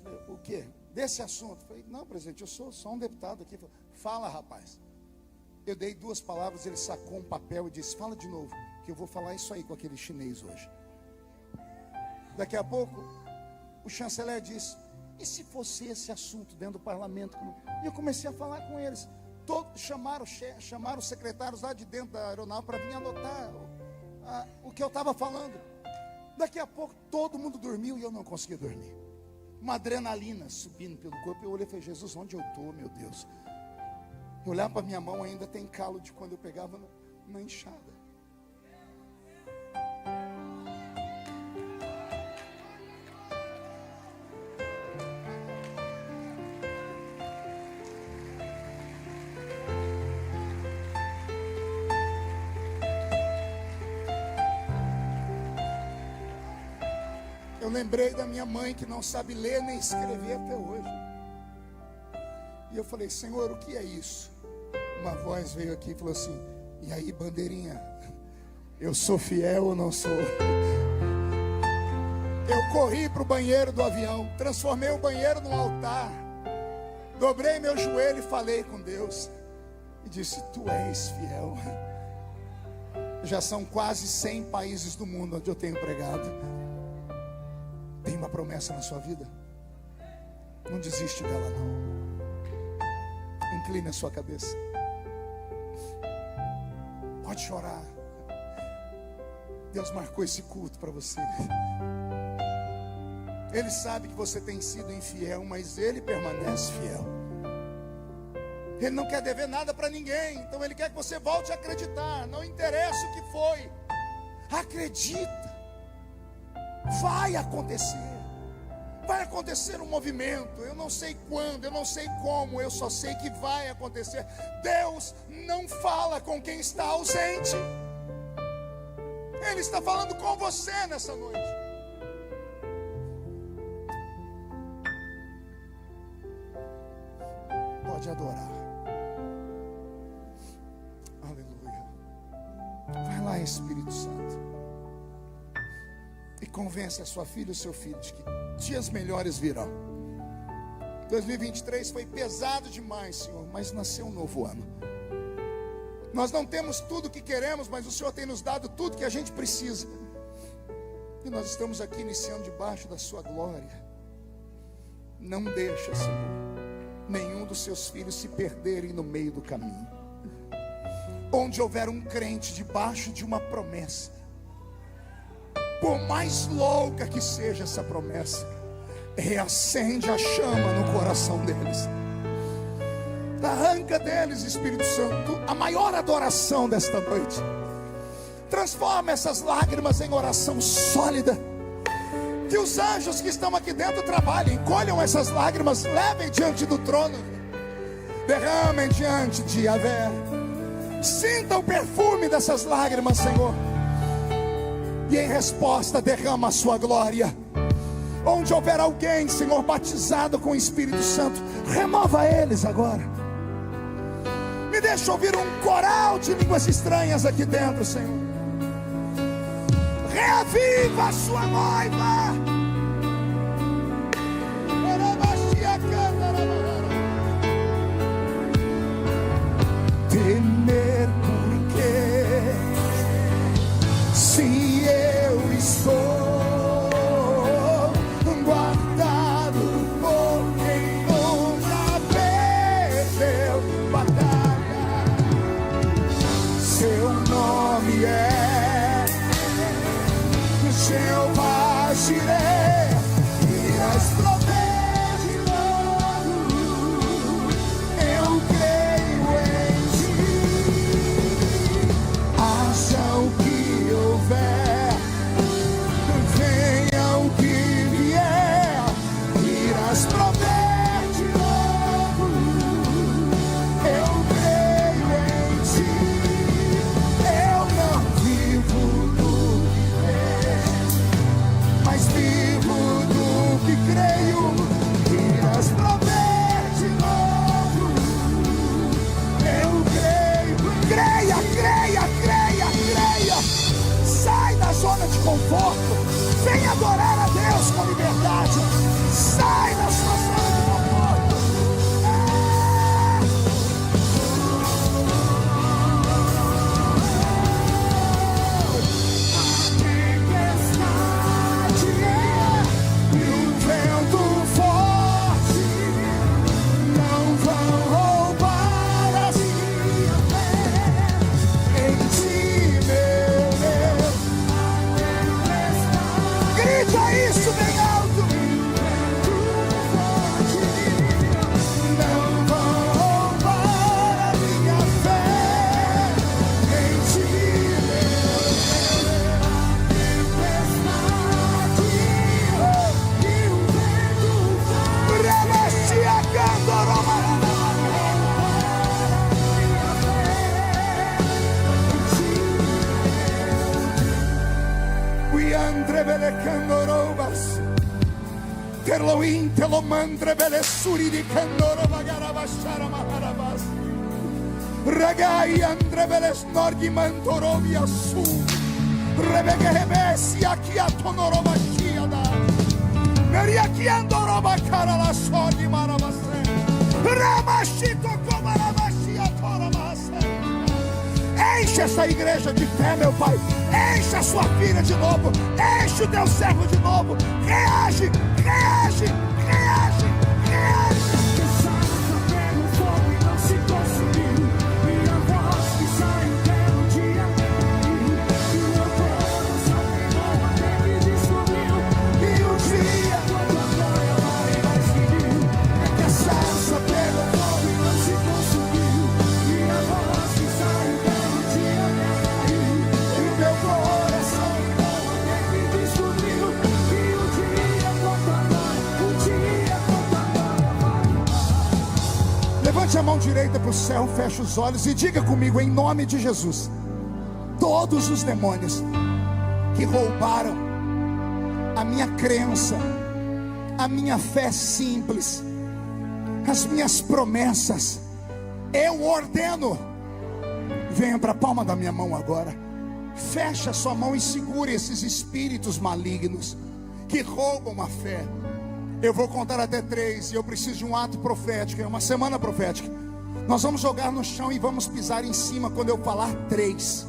Falei, o quê? Desse assunto? Falei, não presidente, eu sou só um deputado aqui. Falei, fala rapaz. Eu dei 2 palavras, ele sacou um papel e disse, fala de novo, que eu vou falar isso aí com aquele chinês hoje. Daqui a pouco, o chanceler disse, e se fosse esse assunto dentro do parlamento? E eu comecei a falar com eles. Todos chamaram os secretários lá de dentro da aeronave para vir anotar o que eu estava falando. Daqui a pouco, todo mundo dormiu e eu não conseguia dormir. Uma adrenalina subindo pelo corpo. Eu olhei e falei, Jesus, onde eu estou, meu Deus? Eu olhava para minha mão, ainda tem calo de quando eu pegava na enxada. Eu lembrei da minha mãe que não sabe ler nem escrever até hoje. E eu falei, Senhor, o que é isso? Uma voz veio aqui e falou assim, e aí, bandeirinha, eu sou fiel ou não sou? Eu corri para o banheiro do avião, transformei o banheiro num altar, dobrei meu joelho e falei com Deus. E disse, tu és fiel. Já são quase 100 países do mundo onde eu tenho pregado. Tem uma promessa na sua vida? Não desiste dela, não. Incline a sua cabeça. Pode chorar. Deus marcou esse culto para você. Ele sabe que você tem sido infiel, mas Ele permanece fiel. Ele não quer dever nada para ninguém, então Ele quer que você volte a acreditar. Não interessa o que foi, acredita. Vai acontecer. Vai acontecer um movimento. Eu não sei quando, eu não sei como, eu só sei que vai acontecer. Deus não fala com quem está ausente. Ele está falando com você nessa noite. Pode adorar. Aleluia. Vai lá, Espírito Santo, e convence a sua filha e o seu filho de que dias melhores virão. 2023 foi pesado demais, Senhor, mas nasceu um novo ano. Nós não temos tudo o que queremos, mas o Senhor tem nos dado tudo que a gente precisa. E nós estamos aqui iniciando debaixo da sua glória. Não deixa, Senhor, nenhum dos seus filhos se perderem no meio do caminho. Onde houver um crente debaixo de uma promessa, por mais louca que seja essa promessa, reacende a chama no coração deles. Arranca deles, Espírito Santo, a maior adoração desta noite. Transforma essas lágrimas em oração sólida. Que os anjos que estão aqui dentro trabalhem, colham essas lágrimas, levem diante do trono, derramem diante de Yahvé. Sinta o perfume dessas lágrimas, Senhor, e em resposta derrama a sua glória. Onde houver alguém, Senhor, batizado com o Espírito Santo, remova eles agora. Me deixa ouvir um coral de línguas estranhas aqui dentro, Senhor. Reaviva a sua noiva. Temer porque se eu estou guardado por quem nunca perdeu batalha. Seu nome é Jeová Jireh, e as prover de novo. Eu creio em ti. Haja o que houver, venha o que vier, irás prover de novo. Eu creio em ti. Eu não vivo do que vejo, mas vivo do que creio. Irás prover de novo. Eu creio. Creia, creia, creia, creia. Sai da zona de conforto. Vem adorar a Deus com liberdade. Sai da sua zona de conforto. E o vento forte não vão roubar a minha fé em ti, meu Deus. Grita isso bem alto. Não vão roubar a minha fé em ti, meu Bele Candorobas, Terloin, Telomandre, Bele Suri di Candoroba, Garabashara Maharabas, Ragai, Andre, Bele Snorgi, Mantorobi, Assu, Rebeke Hebesi, Akiatonoroba, Shiada, Meriaki Andoroba, Karala, Sordi, Marabase, Ramashito, Komarabashia, Torabase. Enche essa igreja de fé, meu Pai. Enche a sua filha de novo. Enche o teu servo de novo. Reage, reage, reage, reage. Levante a mão direita para o céu, feche os olhos e diga comigo, em nome de Jesus: todos os demônios que roubaram a minha crença, a minha fé simples, as minhas promessas, eu ordeno, venha para a palma da minha mão agora. Feche a sua mão e segure esses espíritos malignos que roubam a fé. Eu vou contar até 3 e eu preciso de um ato profético. É uma semana profética. Nós vamos jogar no chão e vamos pisar em cima quando eu falar 3.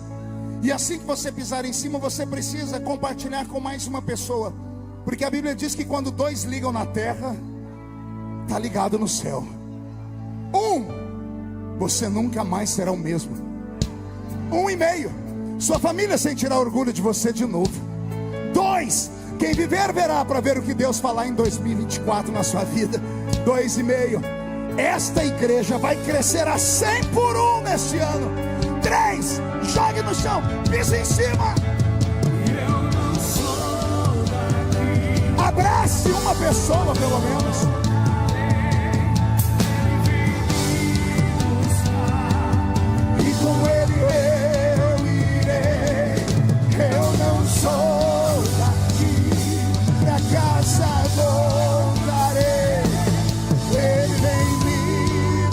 E assim que você pisar em cima, você precisa compartilhar com mais uma pessoa, porque a Bíblia diz que quando 2 ligam na terra, está ligado no céu. 1, você nunca mais será o mesmo. 1,5, sua família sentirá orgulho de você de novo. 2, quem viver verá para ver o que Deus falar em 2024 na sua vida. 2,5, esta igreja vai crescer a 100 por 1 neste ano. 3, jogue no chão, pisa em cima. Eu não sou daqui. Abrace uma pessoa pelo menos. E com ele eu irei. Eu não sou daqui, pra casa voltarei. Ele vem me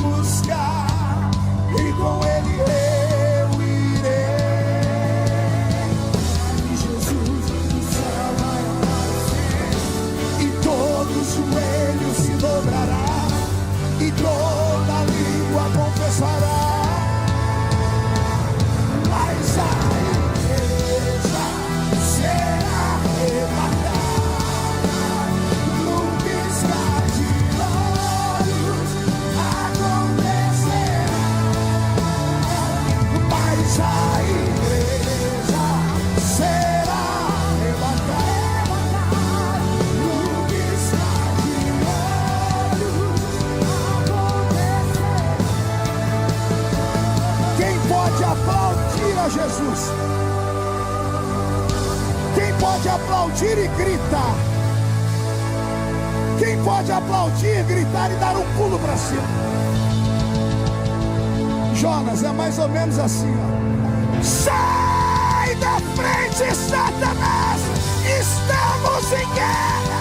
buscar e com ele eu irei. E Jesus do céu vai aparecer, e todo joelho se dobrará, e toda língua confessará. Mas a igreja será arrebatada num piscar de olhos, acontecerá. Mas a igreja será arrebatada num piscar de olhos, acontecerá. Quem pode aplaudir a Jesus? Quem pode aplaudir e gritar? Quem pode aplaudir, gritar e dar um pulo para cima? Jonas, é mais ou menos assim, ó. Sai da frente, Satanás! Estamos em guerra!